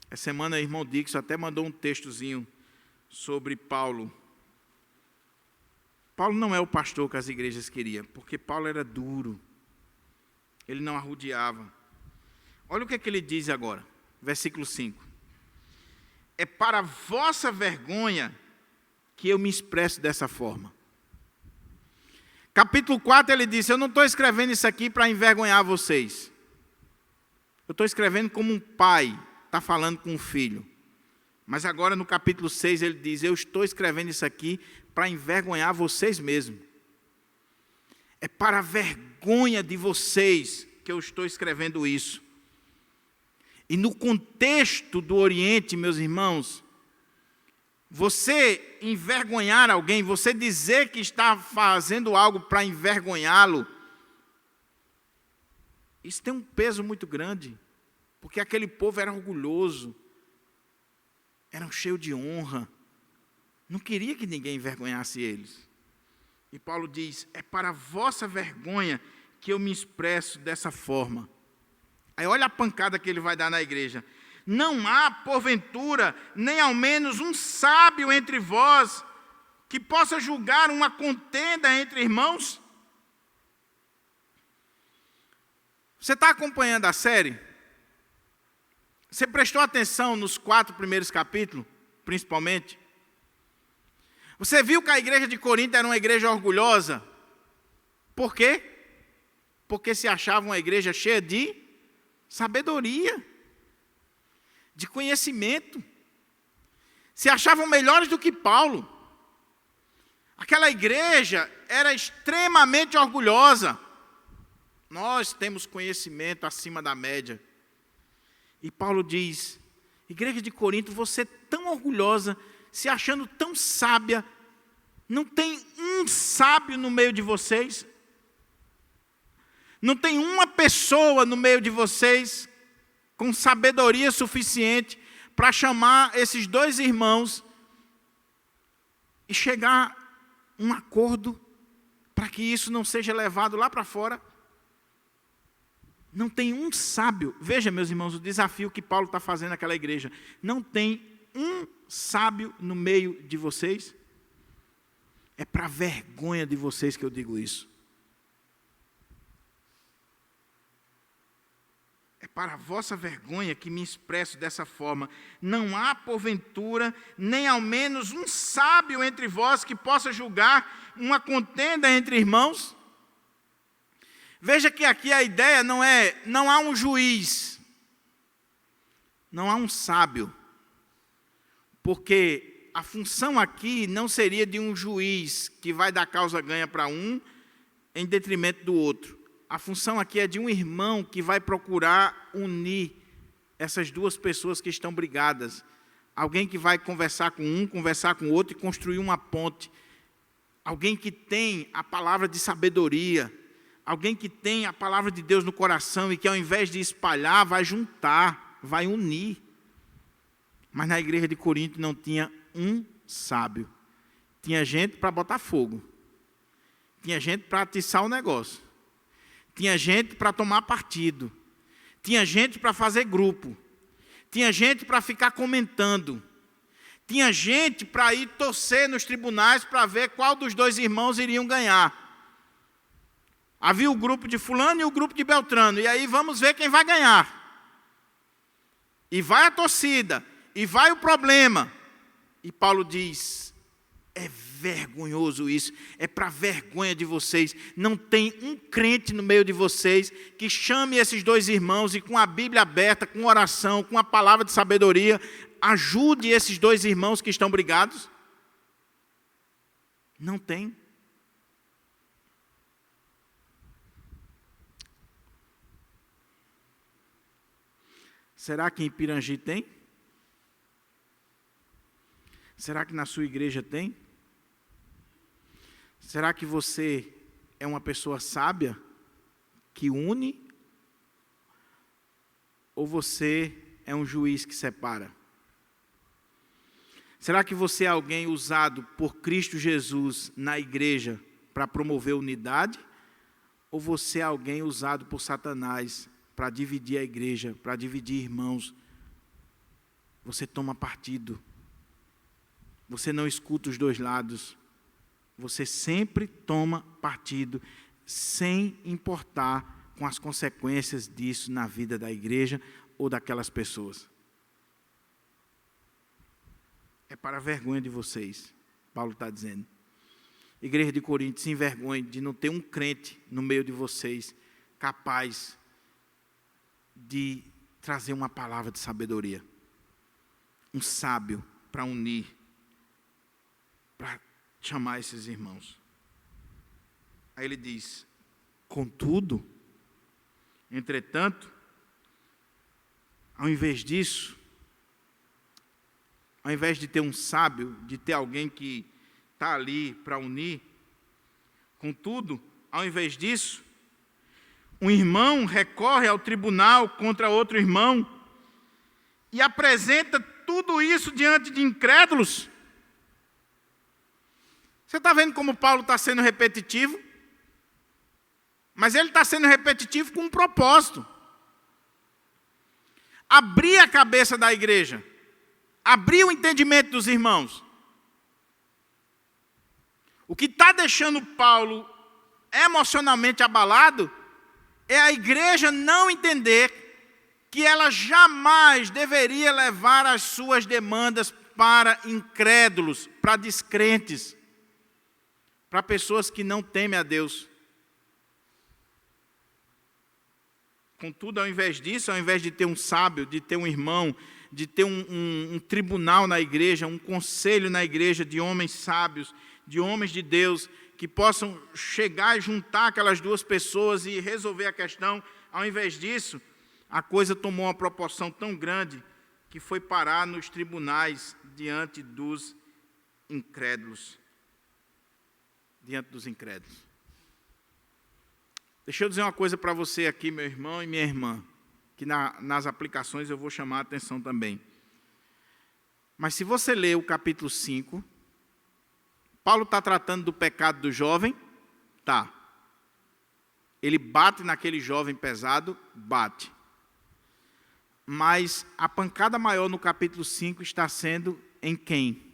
Essa semana o irmão Dixon até mandou um textozinho sobre Paulo. Paulo não é o pastor que as igrejas queriam, porque Paulo era duro. Ele não arrodeava. Olha o que ele diz agora, versículo 5. É para a vossa vergonha que eu me expresso dessa forma. Capítulo 4 ele diz, eu não estou escrevendo isso aqui para envergonhar vocês. Eu estou escrevendo como um pai está falando com um filho. Mas agora no capítulo 6 ele diz, eu estou escrevendo isso aqui para envergonhar vocês mesmos. É para a vergonha de vocês que eu estou escrevendo isso. E no contexto do Oriente, meus irmãos, você envergonhar alguém, você dizer que está fazendo algo para envergonhá-lo, isso tem um peso muito grande, porque aquele povo era orgulhoso, eram cheios de honra, não queria que ninguém envergonhasse eles. E Paulo diz, é para a vossa vergonha que eu me expresso dessa forma. Aí olha a pancada que ele vai dar na igreja. Não há, porventura, nem ao menos um sábio entre vós, que possa julgar uma contenda entre irmãos? Você está acompanhando a série? Você prestou atenção nos 4 primeiros capítulos, principalmente? Você viu que a igreja de Corinto era uma igreja orgulhosa? Por quê? Porque se achava uma igreja cheia de sabedoria, de conhecimento. Se achavam melhores do que Paulo. Aquela igreja era extremamente orgulhosa. Nós temos conhecimento acima da média. E Paulo diz, igreja de Corinto, você é tão orgulhosa, se achando tão sábia. Não tem um sábio no meio de vocês? Não tem uma pessoa no meio de vocês com sabedoria suficiente para chamar esses dois irmãos e chegar a um acordo para que isso não seja levado lá para fora? Não tem um sábio. Veja, meus irmãos, o desafio que Paulo está fazendo naquela igreja. Não tem um sábio no meio de vocês? É para vergonha de vocês que eu digo isso. É para a vossa vergonha que me expresso dessa forma. Não há, porventura, nem ao menos um sábio entre vós que possa julgar uma contenda entre irmãos? Veja que aqui a ideia não há um juiz, não há um sábio, porque a função aqui não seria de um juiz que vai dar causa ganha para um em detrimento do outro. A função aqui é de um irmão que vai procurar unir essas duas pessoas que estão brigadas. Alguém que vai conversar com um, conversar com o outro e construir uma ponte. Alguém que tem a palavra de sabedoria. Alguém que tem a palavra de Deus no coração e que ao invés de espalhar, vai juntar, vai unir. Mas na igreja de Corinto não tinha um sábio. Tinha gente para botar fogo. Tinha gente para atiçar o negócio. Tinha gente para tomar partido. Tinha gente para fazer grupo. Tinha gente para ficar comentando. Tinha gente para ir torcer nos tribunais para ver qual dos dois irmãos iriam ganhar. Havia o grupo de fulano e o grupo de Beltrano. E aí vamos ver quem vai ganhar. E vai a torcida. E vai o problema. E Paulo diz, é vergonhoso isso. É para vergonha de vocês. Não tem um crente no meio de vocês que chame esses dois irmãos e com a Bíblia aberta, com oração, com a palavra de sabedoria, ajude esses dois irmãos que estão brigados. Não tem. Será que em Pirangi tem? Será que na sua igreja tem? Será que você é uma pessoa sábia que une? Ou você é um juiz que separa? Será que você é alguém usado por Cristo Jesus na igreja para promover unidade? Ou você é alguém usado por Satanás para dividir a igreja, para dividir irmãos? Você toma partido. Você não escuta os dois lados. Você sempre toma partido, sem importar com as consequências disso na vida da igreja ou daquelas pessoas. É para a vergonha de vocês, Paulo está dizendo. Igreja de Corinto, se envergonhe de não ter um crente no meio de vocês capaz de trazer uma palavra de sabedoria. Um sábio para unir, para chamar esses irmãos. Aí ele diz, contudo, entretanto, ao invés disso, ao invés de ter um sábio, de ter alguém que está ali para unir, contudo, ao invés disso, um irmão recorre ao tribunal contra outro irmão e apresenta tudo isso diante de incrédulos. Você está vendo como Paulo está sendo repetitivo? Mas ele está sendo repetitivo com um propósito. Abrir a cabeça da igreja. Abrir o entendimento dos irmãos. O que está deixando Paulo emocionalmente abalado é a igreja não entender que ela jamais deveria levar as suas demandas para incrédulos, para descrentes, para pessoas que não temem a Deus. Contudo, ao invés disso, ao invés de ter um sábio, de ter um irmão, de ter um tribunal na igreja, um conselho na igreja de homens sábios, de homens de Deus, que possam chegar e juntar aquelas duas pessoas e resolver a questão, ao invés disso, a coisa tomou uma proporção tão grande que foi parar nos tribunais diante dos incrédulos. Diante dos incrédulos. Deixa eu dizer uma coisa para você aqui, meu irmão e minha irmã, que nas aplicações eu vou chamar a atenção também. Mas se você ler o capítulo 5, Paulo está tratando do pecado do jovem? Tá. Ele bate naquele jovem pesado? Bate. Mas a pancada maior no capítulo 5 está sendo em quem?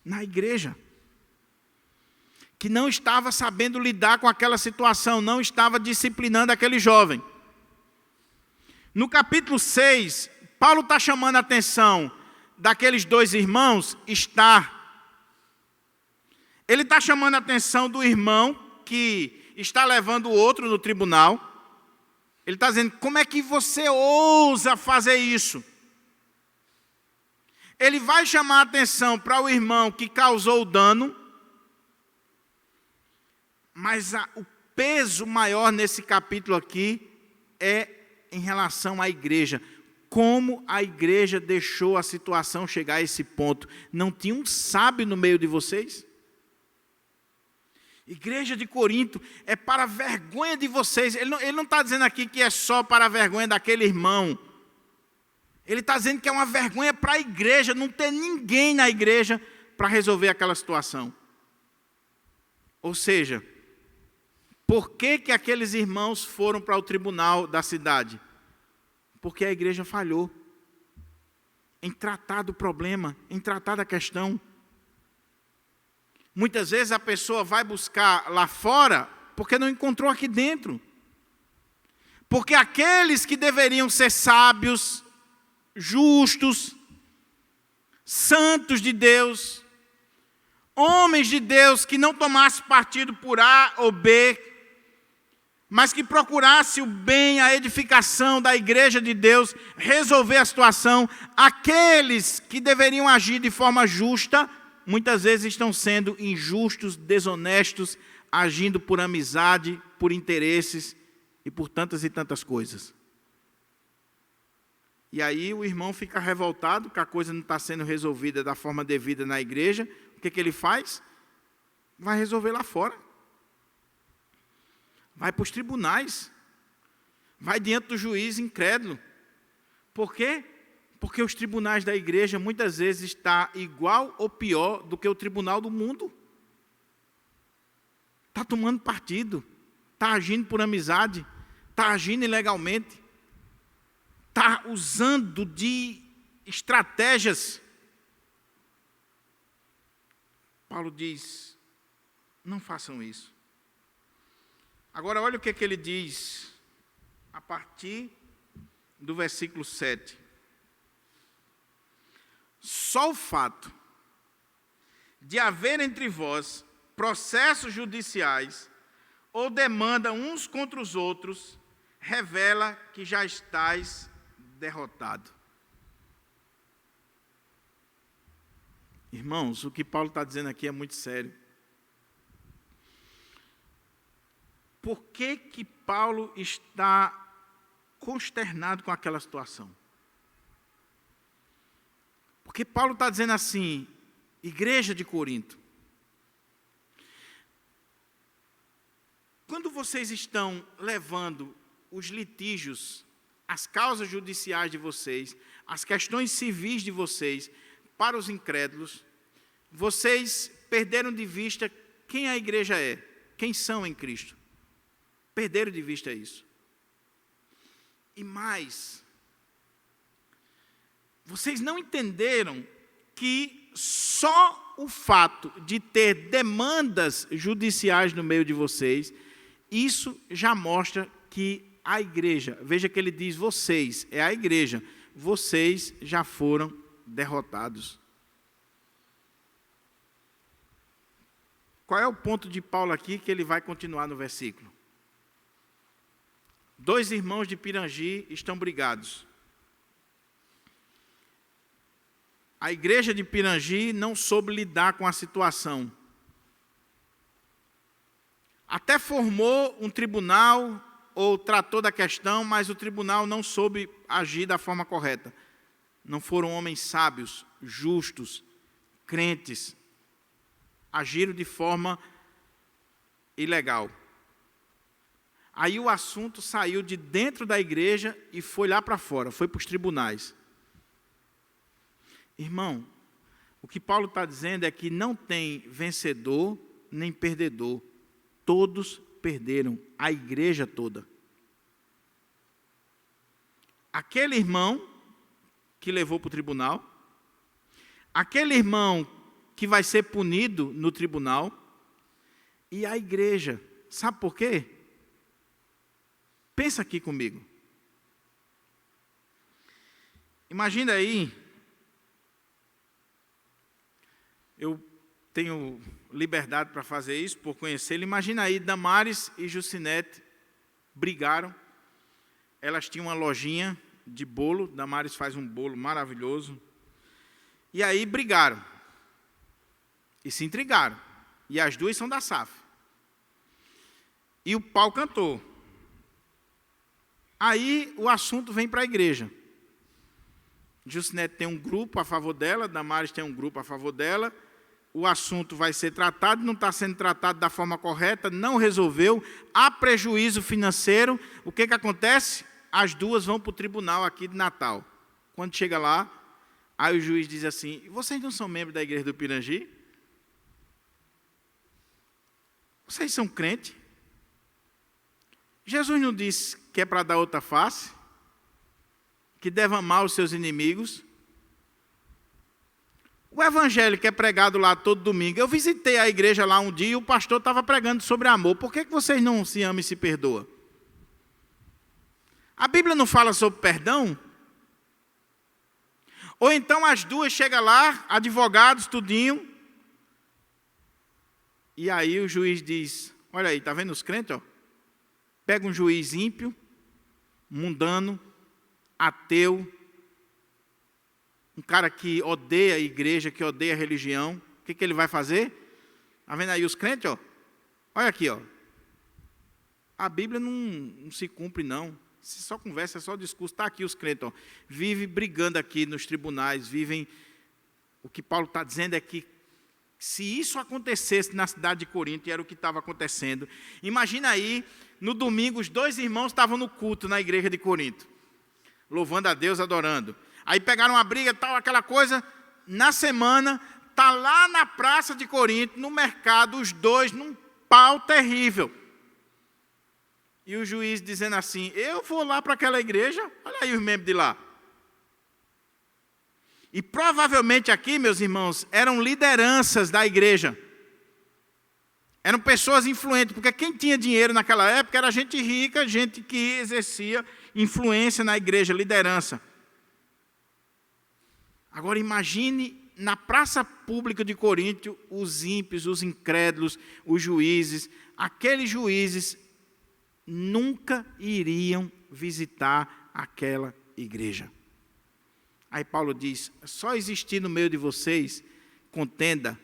Na igreja. Que não estava sabendo lidar com aquela situação, não estava disciplinando aquele jovem. No capítulo 6, Paulo está chamando a atenção daqueles dois irmãos, ele está chamando a atenção do irmão que está levando o outro no tribunal. Ele está dizendo, como é que você ousa fazer isso? Ele vai chamar a atenção para o irmão que causou o dano, mas o peso maior nesse capítulo aqui é em relação à igreja. Como a igreja deixou a situação chegar a esse ponto? Não tinha um sábio no meio de vocês? Igreja de Corinto, é para a vergonha de vocês. Ele não está dizendo aqui que é só para a vergonha daquele irmão. Ele está dizendo que é uma vergonha para a igreja, não ter ninguém na igreja para resolver aquela situação. Ou seja, por que aqueles irmãos foram para o tribunal da cidade? Porque a igreja falhou em tratar do problema, em tratar da questão. Muitas vezes a pessoa vai buscar lá fora porque não encontrou aqui dentro. Porque aqueles que deveriam ser sábios, justos, santos de Deus, homens de Deus que não tomassem partido por A ou B, mas que procurasse o bem, a edificação da igreja de Deus, resolver a situação, aqueles que deveriam agir de forma justa, muitas vezes estão sendo injustos, desonestos, agindo por amizade, por interesses e por tantas e tantas coisas. E aí o irmão fica revoltado que a coisa não está sendo resolvida da forma devida na igreja. O que ele faz? Vai resolver lá fora. Vai para os tribunais. Vai diante do juiz incrédulo. Por quê? Porque os tribunais da igreja muitas vezes estão igual ou pior do que o tribunal do mundo. Está tomando partido. Está agindo por amizade. Está agindo ilegalmente. Está usando de estratégias. Paulo diz, não façam isso. Agora olha o que ele diz a partir do versículo 7. Só o fato de haver entre vós processos judiciais ou demanda uns contra os outros, revela que já estáis derrotado. Irmãos, o que Paulo está dizendo aqui é muito sério. Por que Paulo está consternado com aquela situação? Porque Paulo está dizendo assim, igreja de Corinto, quando vocês estão levando os litígios, as causas judiciais de vocês, as questões civis de vocês para os incrédulos, vocês perderam de vista quem a igreja é, quem são em Cristo. Perderam de vista isso. E mais, vocês não entenderam que só o fato de ter demandas judiciais no meio de vocês, isso já mostra que a igreja, veja que ele diz vocês, é a igreja, vocês já foram derrotados. Qual é o ponto de Paulo aqui que ele vai continuar no versículo? 2 irmãos de Pirangi estão brigados. A igreja de Pirangi não soube lidar com a situação. Até formou um tribunal ou tratou da questão, mas o tribunal não soube agir da forma correta. Não foram homens sábios, justos, crentes agiram de forma ilegal. Aí o assunto saiu de dentro da igreja e foi lá para fora, foi para os tribunais. Irmão, o que Paulo está dizendo é que não tem vencedor nem perdedor. Todos perderam, a igreja toda. Aquele irmão que levou para o tribunal, aquele irmão que vai ser punido no tribunal, e a igreja. Sabe por quê? Pensa aqui comigo. Imagina aí, eu tenho liberdade para fazer isso, por conhecê-lo. Imagina aí, Damares e Jucinete brigaram. Elas tinham uma lojinha de bolo, Damares faz um bolo maravilhoso. E aí brigaram. E se intrigaram. E as duas são da SAF. E o pau cantou. Aí o assunto vem para a igreja. Jucinete tem um grupo a favor dela, Damares tem um grupo a favor dela. O assunto vai ser tratado, não está sendo tratado da forma correta, não resolveu, há prejuízo financeiro. O que acontece? As duas vão para o tribunal aqui de Natal. Quando chega lá, aí o juiz diz assim: vocês não são membros da igreja do Pirangi? Vocês são crentes? Jesus não disse que é para dar outra face? Que deve amar os seus inimigos? O evangelho que é pregado lá todo domingo, eu visitei a igreja lá um dia e o pastor estava pregando sobre amor. Por que vocês não se amam e se perdoam? A Bíblia não fala sobre perdão? Ou então as duas chegam lá, advogados, tudinho, e aí o juiz diz: olha aí, está vendo os crentes? Ó? Pega um juiz ímpio, mundano, ateu, um cara que odeia a igreja, que odeia a religião. O que ele vai fazer? Está vendo aí os crentes? Ó? Olha aqui, ó. A Bíblia não se cumpre, não. Se só conversa, é só discurso. Está aqui os crentes. Ó. Vivem brigando aqui nos tribunais, vivem... O que Paulo está dizendo é que se isso acontecesse na cidade de Corinto, e era o que estava acontecendo, imagina aí, no domingo, os dois irmãos estavam no culto na igreja de Corinto, louvando a Deus, adorando. Aí pegaram uma briga, tal, aquela coisa. Na semana, está lá na praça de Corinto, no mercado, os dois num pau terrível. E o juiz dizendo assim: eu vou lá para aquela igreja, olha aí os membros de lá. E provavelmente aqui, meus irmãos, eram lideranças da igreja. Eram pessoas influentes, porque quem tinha dinheiro naquela época era gente rica, gente que exercia influência na igreja, liderança. Agora imagine na praça pública de Corinto, os ímpios, os incrédulos, os juízes. Aqueles juízes nunca iriam visitar aquela igreja. Aí Paulo diz: só existir no meio de vocês contenda,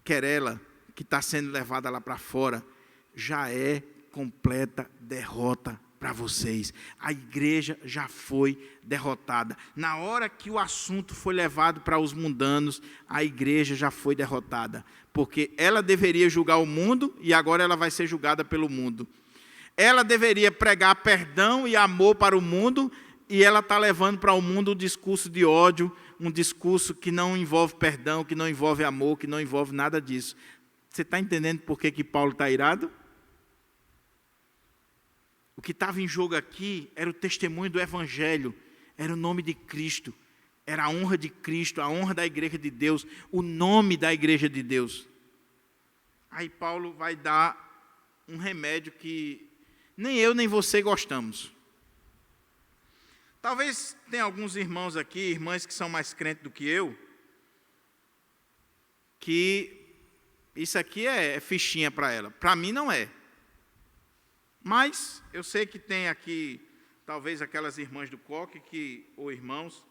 querela, que está sendo levada lá para fora, já é completa derrota para vocês. A igreja já foi derrotada. Na hora que o assunto foi levado para os mundanos, a igreja já foi derrotada. Porque ela deveria julgar o mundo e agora ela vai ser julgada pelo mundo. Ela deveria pregar perdão e amor para o mundo e ela está levando para o mundo um discurso de ódio, um discurso que não envolve perdão, que não envolve amor, que não envolve nada disso. Você está entendendo por que Paulo está irado? O que estava em jogo aqui era o testemunho do Evangelho, era o nome de Cristo, era a honra de Cristo, a honra da igreja de Deus, o nome da igreja de Deus. Aí Paulo vai dar um remédio que nem eu nem você gostamos. Talvez tenha alguns irmãos aqui, irmãs que são mais crentes do que eu, que isso aqui é fichinha para ela. Para mim não é. Mas eu sei que tem aqui, talvez aquelas irmãs do coque, ou irmãos,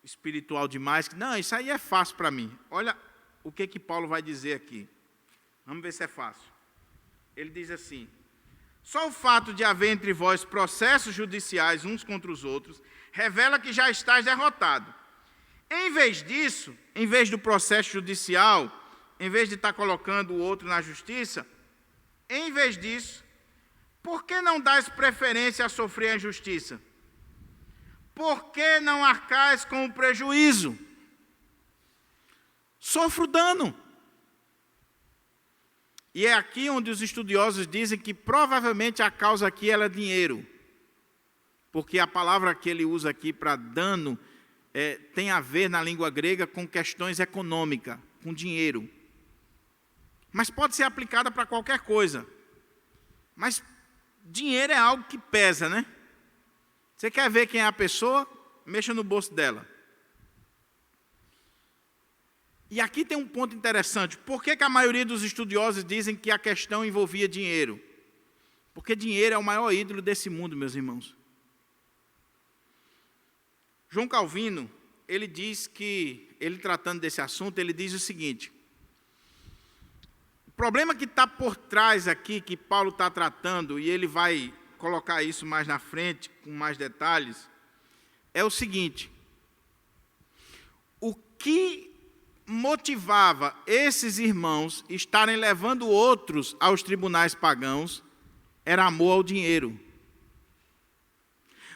espiritual demais, que não, isso aí é fácil para mim. Olha o que Paulo vai dizer aqui. Vamos ver se é fácil. Ele diz assim: só o fato de haver entre vós processos judiciais uns contra os outros, revela que já estás derrotado. Em vez disso, em vez do processo judicial, em vez de estar colocando o outro na justiça, em vez disso, por que não dás preferência a sofrer a injustiça? Por que não arcais com o prejuízo? Sofra o dano. E é aqui onde os estudiosos dizem que provavelmente a causa aqui é dinheiro. Porque a palavra que ele usa aqui para dano tem a ver na língua grega com questões econômicas, com dinheiro. Mas pode ser aplicada para qualquer coisa. Mas dinheiro é algo que pesa, né? Você quer ver quem é a pessoa? Mexa no bolso dela. E aqui tem um ponto interessante. Por que a maioria dos estudiosos dizem que a questão envolvia dinheiro? Porque dinheiro é o maior ídolo desse mundo, meus irmãos. João Calvino, ele diz que, ele tratando desse assunto, ele diz o seguinte: o problema que está por trás aqui, que Paulo está tratando, e ele vai colocar isso mais na frente, com mais detalhes, é o seguinte: o que motivava esses irmãos estarem levando outros aos tribunais pagãos era amor ao dinheiro.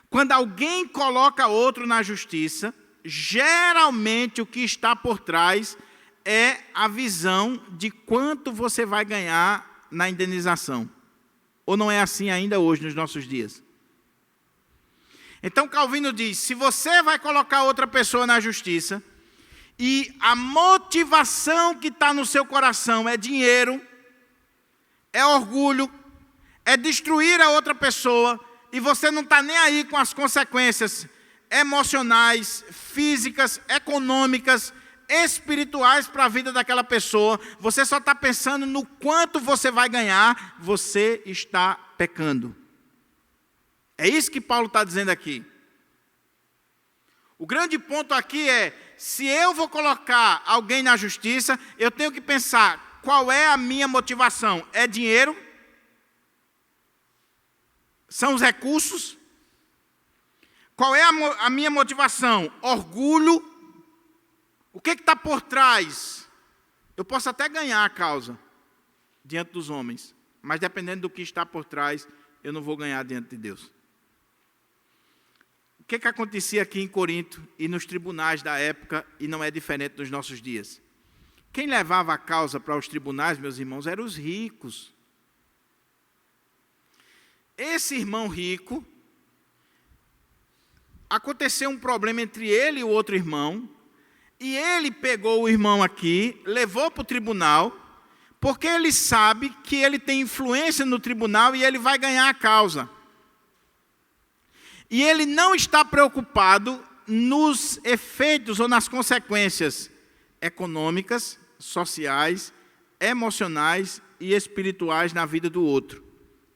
Quando alguém coloca outro na justiça, geralmente o que está por trás é a visão de quanto você vai ganhar na indenização. Ou não é assim ainda hoje, nos nossos dias? Então Calvino diz, se você vai colocar outra pessoa na justiça, e a motivação que está no seu coração é dinheiro, é orgulho, é destruir a outra pessoa, e você não está nem aí com as consequências emocionais, físicas, econômicas, espirituais para a vida daquela pessoa, você só está pensando no quanto você vai ganhar, você está pecando. É isso que Paulo está dizendo aqui. O grande ponto aqui é, se eu vou colocar alguém na justiça, eu tenho que pensar, qual é a minha motivação? É dinheiro? São os recursos? Qual é a minha motivação? Orgulho? O que está por trás? Eu posso até ganhar a causa diante dos homens, mas dependendo do que está por trás, eu não vou ganhar diante de Deus. O que acontecia aqui em Corinto e nos tribunais da época, e não é diferente nos nossos dias? Quem levava a causa para os tribunais, meus irmãos, eram os ricos. Esse irmão rico, aconteceu um problema entre ele e o outro irmão, e ele pegou o irmão aqui, levou para o tribunal, porque ele sabe que ele tem influência no tribunal e ele vai ganhar a causa. E ele não está preocupado nos efeitos ou nas consequências econômicas, sociais, emocionais e espirituais na vida do outro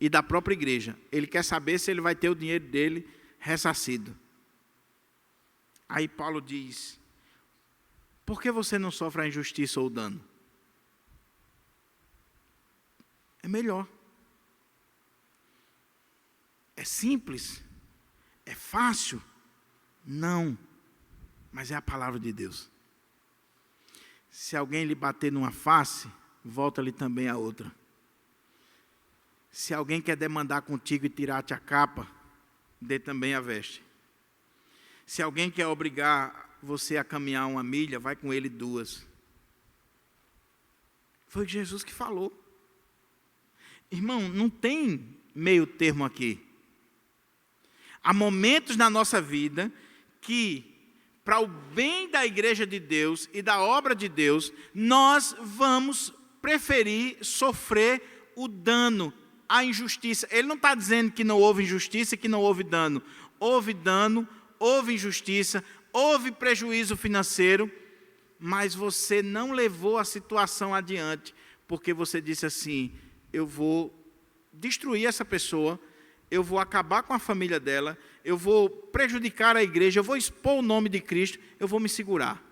e da própria igreja. Ele quer saber se ele vai ter o dinheiro dele ressarcido. Aí Paulo diz, por que você não sofre a injustiça ou o dano? É melhor. É simples. É fácil? Não. Mas é a palavra de Deus. Se alguém lhe bater numa face, volta-lhe também a outra. Se alguém quer demandar contigo e tirar-te a capa, dê também a veste. Se alguém quer obrigar você a caminhar 1 milha, vai com ele 2. Foi Jesus que falou. Irmão, não tem meio termo aqui. Há momentos na nossa vida que, para o bem da igreja de Deus e da obra de Deus, nós vamos preferir sofrer o dano, a injustiça. Ele não está dizendo que não houve injustiça e que não houve dano. Houve dano, houve injustiça, houve prejuízo financeiro, mas você não levou a situação adiante, porque você disse assim, eu vou destruir essa pessoa, eu vou acabar com a família dela, eu vou prejudicar a igreja, eu vou expor o nome de Cristo, eu vou me segurar.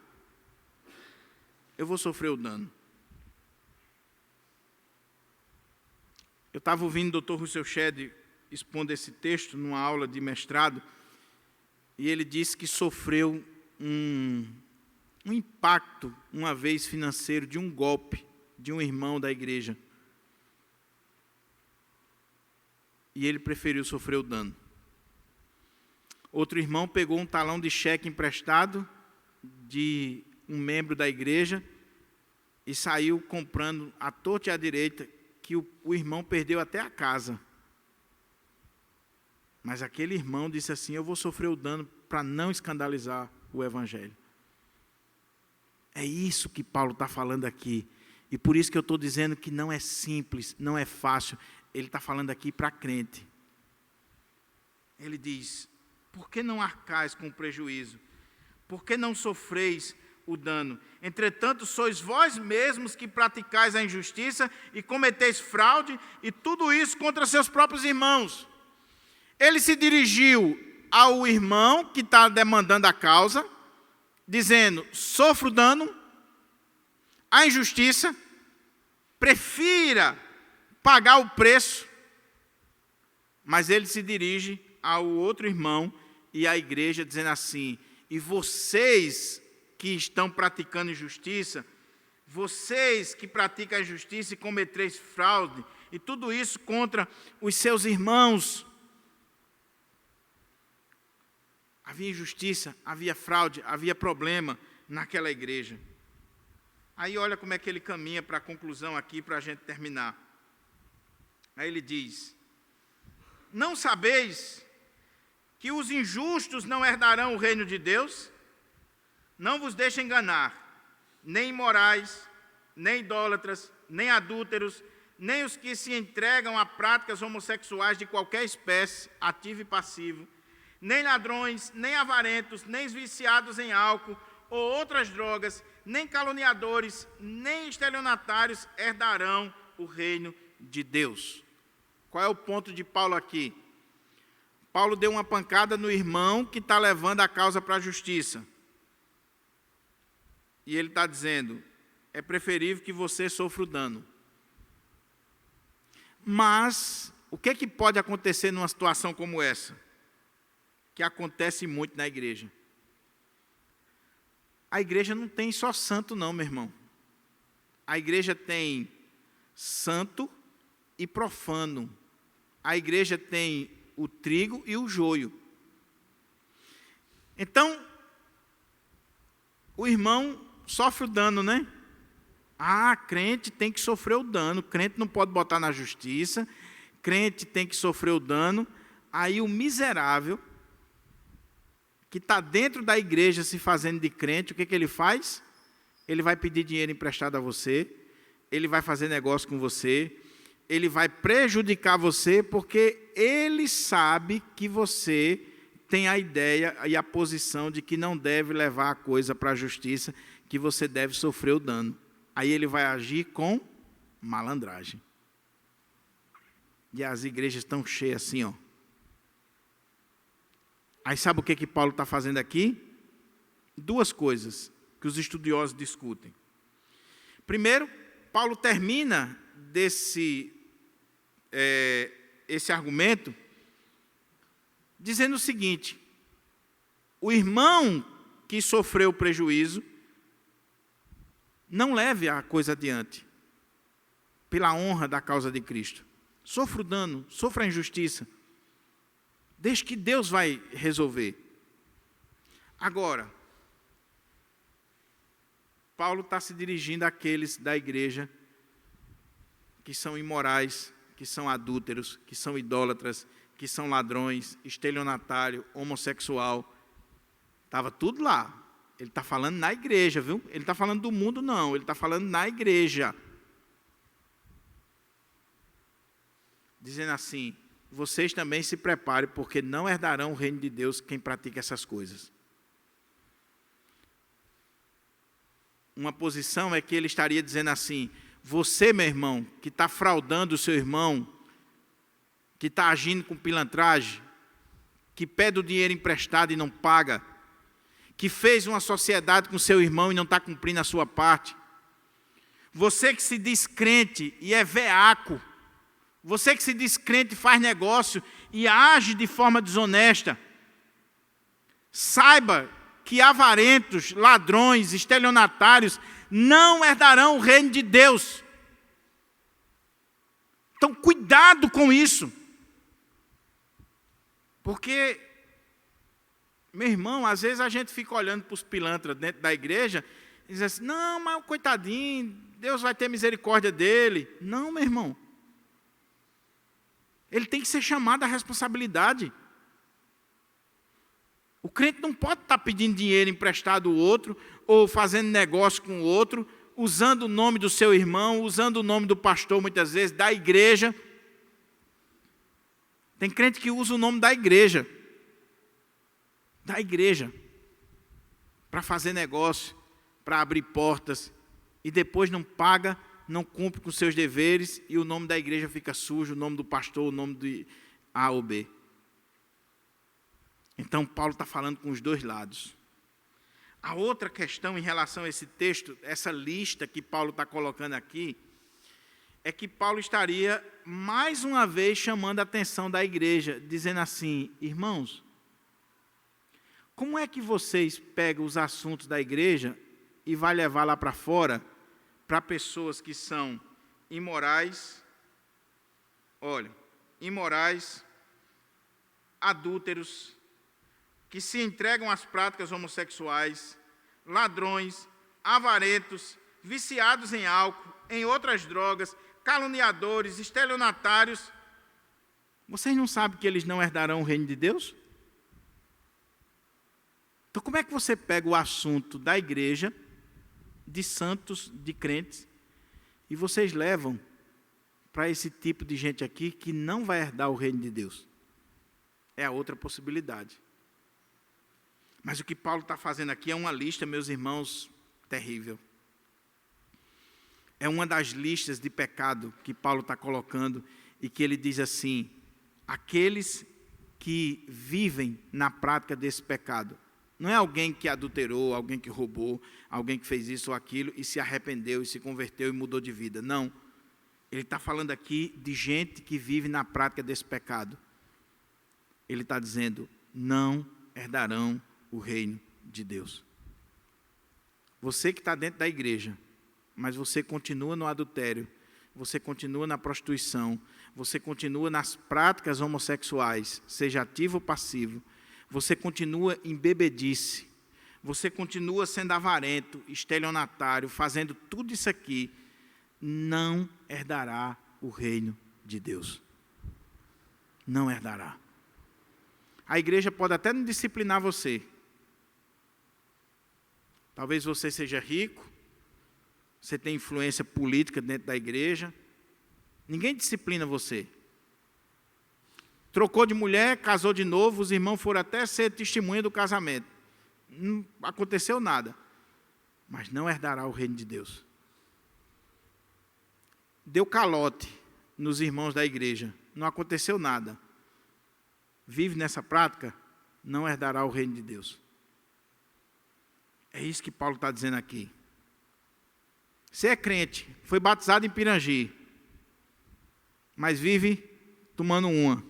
Eu vou sofrer o dano. Eu estava ouvindo o Dr. Russell Shedd expondo esse texto numa aula de mestrado, e ele disse que sofreu um impacto, uma vez financeiro, de um golpe de um irmão da igreja. E ele preferiu sofrer o dano. Outro irmão pegou um talão de cheque emprestado de um membro da igreja e saiu comprando à torta e à direita, que o irmão perdeu até a casa. Mas aquele irmão disse assim: eu vou sofrer o dano para não escandalizar o evangelho. É isso que Paulo está falando aqui. E por isso que eu estou dizendo que não é simples, não é fácil. Ele está falando aqui para crente. Ele diz: por que não arcais com o prejuízo? Por que não sofreis o dano? Entretanto, sois vós mesmos que praticais a injustiça e cometeis fraude, e tudo isso contra seus próprios irmãos. Ele se dirigiu ao irmão que está demandando a causa, dizendo: sofra o dano, a injustiça, prefira pagar o preço. Mas ele se dirige ao outro irmão e à igreja, dizendo assim: e vocês que estão praticando injustiça, vocês que praticam a injustiça e cometeis fraude, e tudo isso contra os seus irmãos. Havia injustiça, havia fraude, havia problema naquela igreja. Aí olha como é que ele caminha para a conclusão aqui, para a gente terminar. Aí ele diz: não sabeis que os injustos não herdarão o reino de Deus? Não vos deixe enganar, nem imorais, nem idólatras, nem adúlteros, nem os que se entregam a práticas homossexuais de qualquer espécie, ativo e passivo, nem ladrões, nem avarentos, nem viciados em álcool ou outras drogas, nem caluniadores, nem estelionatários herdarão o reino de Deus. Qual é o ponto de Paulo aqui? Paulo deu uma pancada no irmão que está levando a causa para a justiça. E ele está dizendo: é preferível que você sofra o dano. Mas, o que é que pode acontecer numa situação como essa? Que acontece muito na igreja. A igreja não tem só santo não, meu irmão. A igreja tem santo e profano. A igreja tem o trigo e o joio. Então, o irmão sofre o dano, né? Crente tem que sofrer o dano. Crente não pode botar na justiça. Crente tem que sofrer o dano. Aí o miserável, que está dentro da igreja se fazendo de crente, o que ele faz? Ele vai pedir dinheiro emprestado a você, ele vai fazer negócio com você, ele vai prejudicar você, porque ele sabe que você tem a ideia e a posição de que não deve levar a coisa para a justiça, que você deve sofrer o dano. Aí ele vai agir com malandragem. E as igrejas estão cheias assim, ó. Aí sabe o que Paulo está fazendo aqui? Duas coisas que os estudiosos discutem. Primeiro, Paulo termina esse argumento dizendo o seguinte: o irmão que sofreu prejuízo, não leve a coisa adiante, pela honra da causa de Cristo. Sofra o dano, sofra a injustiça. Deixe que Deus vai resolver. Agora, Paulo está se dirigindo àqueles da igreja que são imorais, que são adúlteros, que são idólatras, que são ladrões, estelionatário, homossexual. Estava tudo lá. Ele está falando na igreja, viu? Ele está falando do mundo, não. Ele está falando na igreja. Dizendo assim: vocês também se preparem, porque não herdarão o reino de Deus quem pratica essas coisas. Uma posição é que ele estaria dizendo assim: você, meu irmão, que está fraudando o seu irmão, que está agindo com pilantragem, que pede o dinheiro emprestado e não paga, que fez uma sociedade com seu irmão e não está cumprindo a sua parte, você que se diz crente e é veaco, você que se diz crente e faz negócio e age de forma desonesta, saiba que avarentos, ladrões, estelionatários não herdarão o reino de Deus. Então, cuidado com isso. Porque, meu irmão, às vezes a gente fica olhando para os pilantras dentro da igreja e diz assim, não, mas coitadinho, Deus vai ter misericórdia dele. Não, meu irmão. Ele tem que ser chamado à responsabilidade. O crente não pode estar pedindo dinheiro emprestado ao outro, ou fazendo negócio com o outro, usando o nome do seu irmão, usando o nome do pastor, muitas vezes, da igreja. Tem crente que usa o nome da igreja, para fazer negócio, para abrir portas, e depois não paga, não cumpre com seus deveres, e o nome da igreja fica sujo, o nome do pastor, o nome de A ou B. Então, Paulo está falando com os dois lados. A outra questão em relação a esse texto, essa lista que Paulo está colocando aqui, é que Paulo estaria, mais uma vez, chamando a atenção da igreja, dizendo assim, irmãos, como é que vocês pegam os assuntos da igreja e vai levar lá para fora, para pessoas que são imorais, adúlteros, que se entregam às práticas homossexuais, ladrões, avarentos, viciados em álcool, em outras drogas, caluniadores, estelionatários. Vocês não sabem que eles não herdarão o reino de Deus? Então, como é que você pega o assunto da igreja, de santos, de crentes, e vocês levam para esse tipo de gente aqui que não vai herdar o reino de Deus? É a outra possibilidade. Mas o que Paulo está fazendo aqui é uma lista, meus irmãos, terrível. É uma das listas de pecado que Paulo está colocando e que ele diz assim, aqueles que vivem na prática desse pecado. Não é alguém que adulterou, alguém que roubou, alguém que fez isso ou aquilo e se arrependeu e se converteu e mudou de vida. Não. Ele está falando aqui de gente que vive na prática desse pecado. Ele está dizendo, não herdarão o reino de Deus. Você que está dentro da igreja, mas você continua no adultério, você continua na prostituição, você continua nas práticas homossexuais, seja ativo ou passivo, você continua em bebedice, você continua sendo avarento, estelionatário, fazendo tudo isso aqui, não herdará o reino de Deus. Não herdará. A igreja pode até não disciplinar você. Talvez você seja rico, você tem influência política dentro da igreja. Ninguém disciplina você. Trocou de mulher, casou de novo, os irmãos foram até ser testemunha do casamento. Não aconteceu nada. Mas não herdará o reino de Deus. Deu calote nos irmãos da igreja. Não aconteceu nada. Vive nessa prática, não herdará o reino de Deus. É isso que Paulo está dizendo aqui. Você é crente, foi batizado em Pirangi, mas vive tomando uma.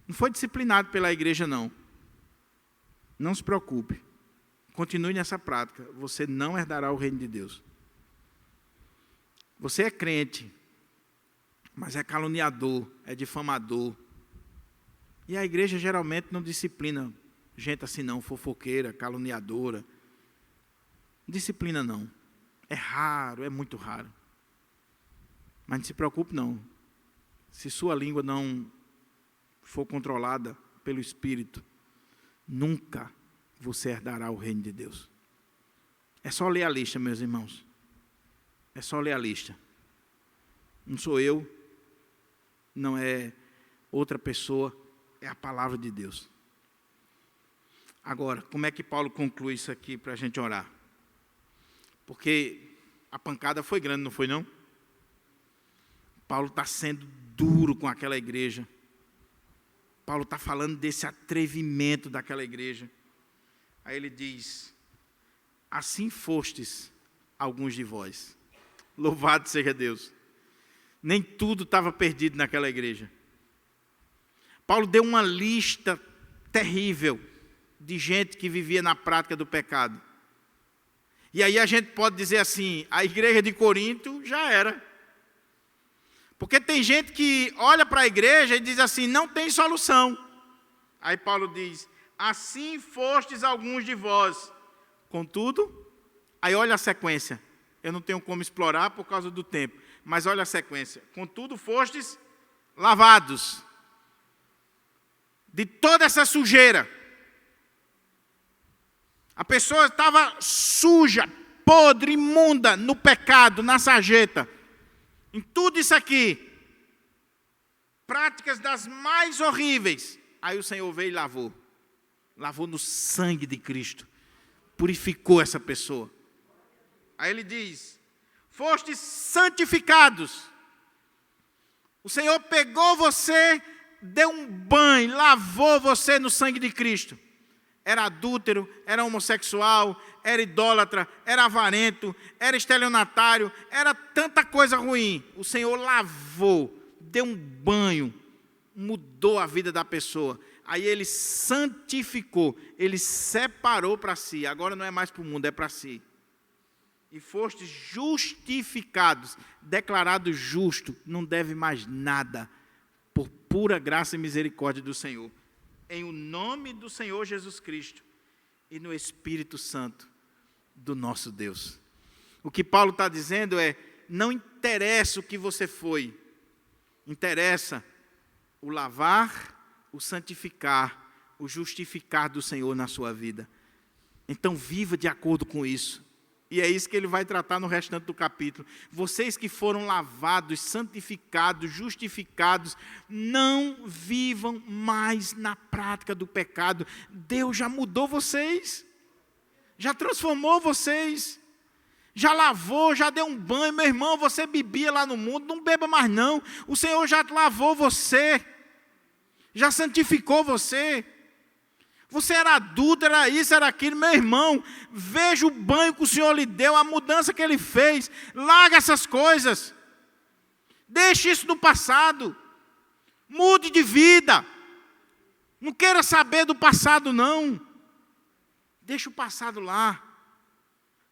Não foi disciplinado pela igreja, não. Não se preocupe. Continue nessa prática. Você não herdará o reino de Deus. Você é crente, mas é caluniador, é difamador. E a igreja geralmente não disciplina gente assim não, fofoqueira, caluniadora. Disciplina não. É raro, é muito raro. Mas não se preocupe não. Se sua língua não for controlada pelo Espírito, nunca você herdará o reino de Deus. É só ler a lista, meus irmãos. É só ler a lista. Não sou eu, não é outra pessoa, é a palavra de Deus. Agora, como é que Paulo conclui isso aqui para a gente orar? Porque a pancada foi grande, não foi não? Paulo está sendo duro com aquela igreja. Paulo está falando desse atrevimento daquela igreja. Aí ele diz, assim fostes alguns de vós. Louvado seja Deus. Nem tudo estava perdido naquela igreja. Paulo deu uma lista terrível de gente que vivia na prática do pecado. E aí a gente pode dizer assim, a igreja de Corinto já era. Porque tem gente que olha para a igreja e diz assim, não tem solução. Aí Paulo diz, assim fostes alguns de vós. Contudo, aí olha a sequência. Eu não tenho como explorar por causa do tempo. Mas olha a sequência. Contudo, fostes lavados de toda essa sujeira. A pessoa estava suja, podre, imunda, no pecado, na sarjeta. Em tudo isso aqui. Práticas das mais horríveis. Aí o Senhor veio e lavou. Lavou no sangue de Cristo. Purificou essa pessoa. Aí ele diz, fostes santificados. O Senhor pegou você, deu um banho, lavou você no sangue de Cristo. Era adúltero, era homossexual, era idólatra, era avarento, era estelionatário, era tanta coisa ruim. O Senhor lavou, deu um banho, mudou a vida da pessoa. Aí ele santificou, ele separou para si. Agora não é mais para o mundo, é para si. E fostes justificados, declarado justo, não deve mais nada, por pura graça e misericórdia do Senhor. Em o nome do Senhor Jesus Cristo e no Espírito Santo do nosso Deus. O que Paulo está dizendo é, não interessa o que você foi, interessa o lavar, o santificar, o justificar do Senhor na sua vida. Então viva de acordo com isso. E é isso que ele vai tratar no restante do capítulo. Vocês que foram lavados, santificados, justificados, não vivam mais na prática do pecado. Deus já mudou vocês, já transformou vocês, já lavou, já deu um banho. Meu irmão, você bebia lá no mundo, não beba mais não. O Senhor já lavou você, já santificou você. Você era adulto, era isso, era aquilo. Meu irmão, veja o banho que o Senhor lhe deu, a mudança que Ele fez. Larga essas coisas. Deixe isso no passado. Mude de vida. Não queira saber do passado, não. Deixa o passado lá.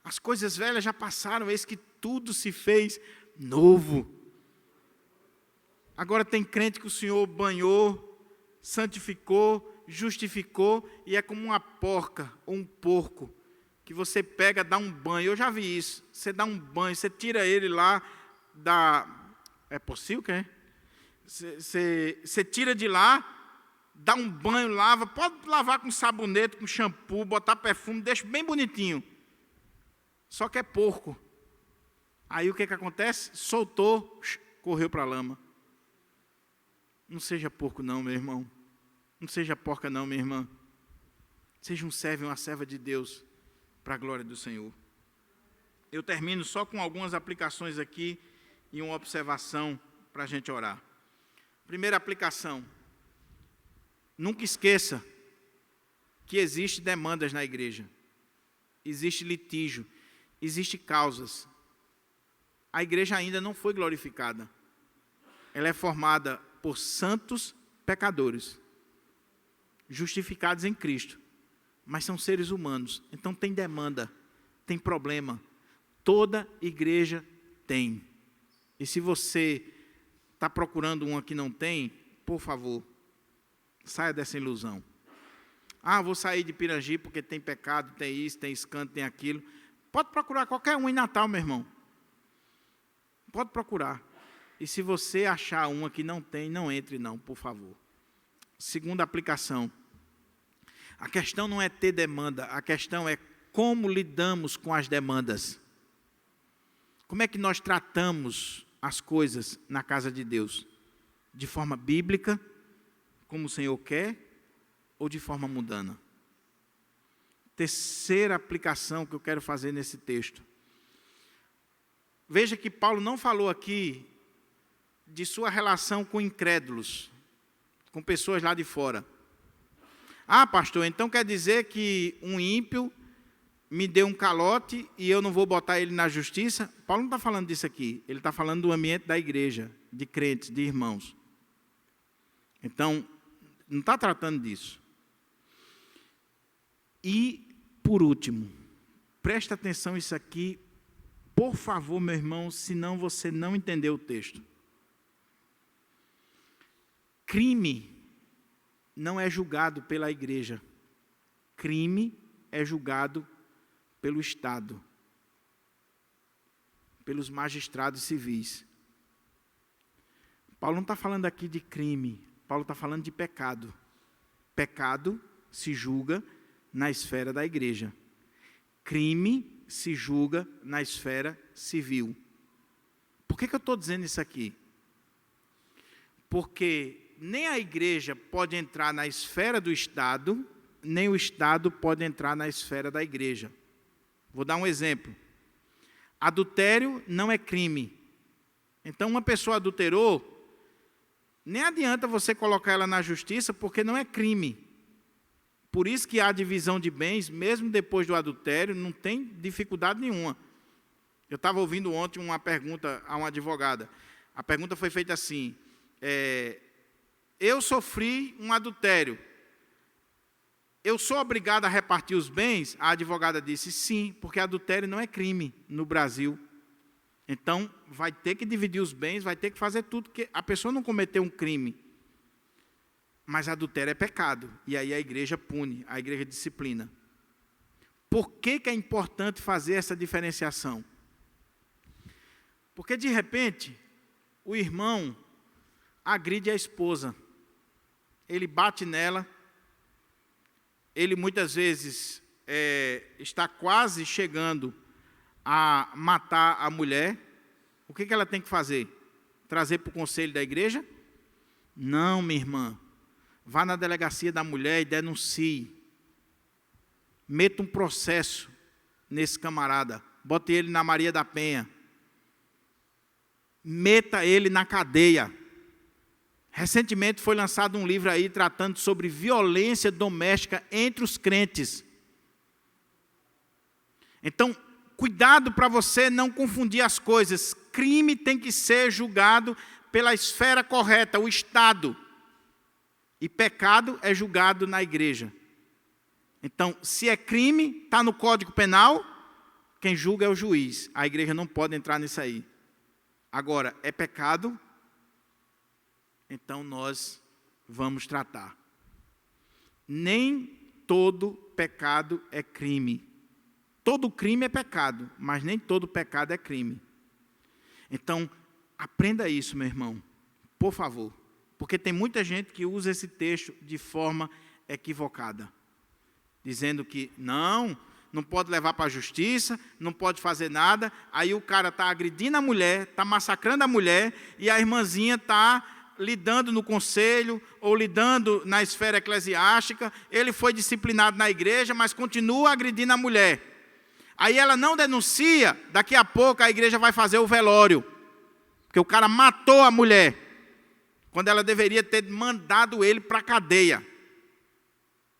As coisas velhas já passaram, eis que tudo se fez novo. Agora tem crente que o Senhor banhou, santificou, justificou, e é como uma porca ou um porco que você pega, dá um banho. Eu já vi isso. Você dá um banho, você tira ele lá da... É possível que é? Você tira de lá, dá um banho, lava. Pode lavar com sabonete, com shampoo, botar perfume, deixa bem bonitinho. Só que é porco. Aí o que acontece? Soltou, correu para a lama. Não seja porco não, meu irmão. Não seja porca não, minha irmã. Seja um servo e uma serva de Deus, para a glória do Senhor. Eu termino só com algumas aplicações aqui e uma observação para a gente orar. Primeira aplicação. Nunca esqueça que existem demandas na igreja. Existe litígio. Existem causas. A igreja ainda não foi glorificada. Ela é formada por santos pecadores, justificados em Cristo, mas são seres humanos, então tem demanda, tem problema, toda igreja tem. E se você está procurando uma que não tem, por favor, saia dessa ilusão. Ah, vou sair de Pirangi porque tem pecado, tem isso, tem escândalo, tem aquilo. Pode procurar qualquer um em Natal, meu irmão. Pode procurar. E se você achar uma que não tem, não entre não, por favor. Segunda aplicação. A questão não é ter demanda, a questão é como lidamos com as demandas. Como é que nós tratamos as coisas na casa de Deus? De forma bíblica, como o Senhor quer, ou de forma mundana? Terceira aplicação que eu quero fazer nesse texto. Veja que Paulo não falou aqui de sua relação com incrédulos, com pessoas lá de fora. Ah, pastor, então quer dizer que um ímpio me deu um calote e eu não vou botar ele na justiça? Paulo não está falando disso aqui. Ele está falando do ambiente da igreja, de crentes, de irmãos. Então, não está tratando disso. E, por último, presta atenção nisso aqui, por favor, meu irmão, senão você não entendeu o texto. Crime não é julgado pela igreja. Crime é julgado pelo Estado, pelos magistrados civis. Paulo não está falando aqui de crime, Paulo está falando de pecado. Pecado se julga na esfera da igreja. Crime se julga na esfera civil. Por que eu estou dizendo isso aqui? Porque nem a igreja pode entrar na esfera do Estado, nem o Estado pode entrar na esfera da igreja. Vou dar um exemplo. Adultério não é crime. Então, uma pessoa adulterou, nem adianta você colocar ela na justiça, porque não é crime. Por isso que há divisão de bens, mesmo depois do adultério, não tem dificuldade nenhuma. Eu estava ouvindo ontem uma pergunta a uma advogada. A pergunta foi feita assim, eu sofri um adultério, eu sou obrigado a repartir os bens? A advogada disse, sim, porque adultério não é crime no Brasil. Então, vai ter que dividir os bens, vai ter que fazer tudo, porque a pessoa não cometeu um crime. Mas adultério é pecado, e aí a igreja pune, a igreja disciplina. Por que é importante fazer essa diferenciação? Porque, de repente, o irmão agride a esposa, ele bate nela, ele muitas vezes está quase chegando a matar a mulher. O que ela tem que fazer? Trazer para o conselho da igreja? Não, minha irmã. Vá na delegacia da mulher e denuncie. Meta um processo nesse camarada. Bote ele na Maria da Penha. Meta ele na cadeia. Recentemente foi lançado um livro aí tratando sobre violência doméstica entre os crentes. Então, cuidado para você não confundir as coisas. Crime tem que ser julgado pela esfera correta, o Estado. E pecado é julgado na igreja. Então, se é crime, está no Código Penal, quem julga é o juiz. A igreja não pode entrar nisso aí. Agora, é pecado, então nós vamos tratar. Nem todo pecado é crime. Todo crime é pecado, mas nem todo pecado é crime. Então, aprenda isso, meu irmão, por favor. Porque tem muita gente que usa esse texto de forma equivocada. Dizendo que não pode levar para a justiça, não pode fazer nada. Aí o cara está agredindo a mulher, está massacrando a mulher, e a irmãzinha está lidando no conselho, ou lidando na esfera eclesiástica. Ele foi disciplinado na igreja, mas continua agredindo a mulher. Aí ela não denuncia, daqui a pouco a igreja vai fazer o velório. Porque o cara matou a mulher, quando ela deveria ter mandado ele para a cadeia.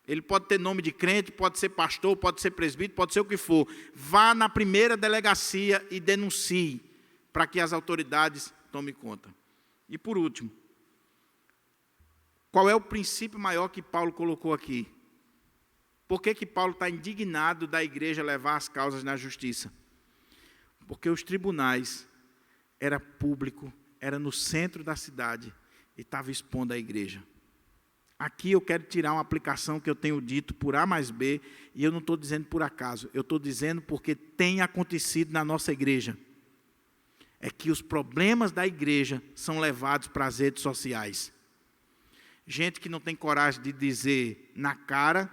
Ele pode ter nome de crente, pode ser pastor, pode ser presbítero, pode ser o que for. Vá na primeira delegacia e denuncie, para que as autoridades tomem conta. E por último, qual é o princípio maior que Paulo colocou aqui? Por que Paulo está indignado da igreja levar as causas na justiça? Porque os tribunais era público, era no centro da cidade, e estava expondo a igreja. Aqui eu quero tirar uma aplicação que eu tenho dito por A mais B, e eu não estou dizendo por acaso, eu estou dizendo porque tem acontecido na nossa igreja. É que os problemas da igreja são levados para as redes sociais. Gente que não tem coragem de dizer na cara,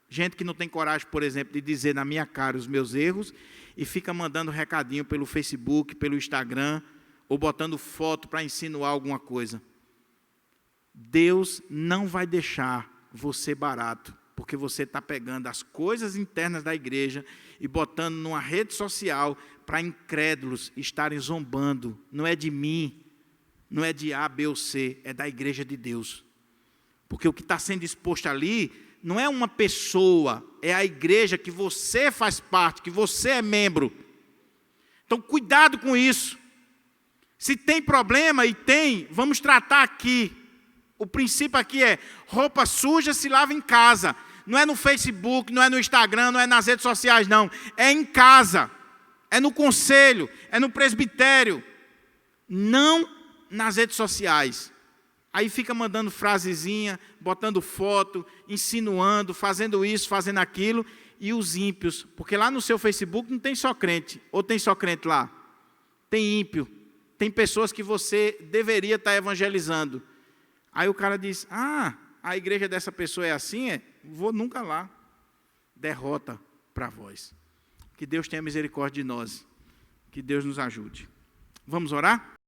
gente que não tem coragem, por exemplo, de dizer na minha cara os meus erros, e fica mandando recadinho pelo Facebook, pelo Instagram, ou botando foto para insinuar alguma coisa. Deus não vai deixar você barato, porque você está pegando as coisas internas da igreja e botando numa rede social para incrédulos estarem zombando. Não é de mim, não é de A, B ou C, é da igreja de Deus. Porque o que está sendo exposto ali não é uma pessoa, é a igreja que você faz parte, que você é membro. Então, cuidado com isso. Se tem problema, e tem, vamos tratar aqui. O princípio aqui é, roupa suja se lava em casa. Não é no Facebook, não é no Instagram, não é nas redes sociais, não. É em casa, é no conselho, é no presbitério. Não nas redes sociais. Aí fica mandando frasezinha, botando foto, insinuando, fazendo isso, fazendo aquilo. E os ímpios, porque lá no seu Facebook não tem só crente, ou tem só crente lá? Tem ímpio, tem pessoas que você deveria estar evangelizando. Aí o cara diz, a igreja dessa pessoa é assim? Vou nunca lá. Derrota para vós. Que Deus tenha misericórdia de nós. Que Deus nos ajude. Vamos orar?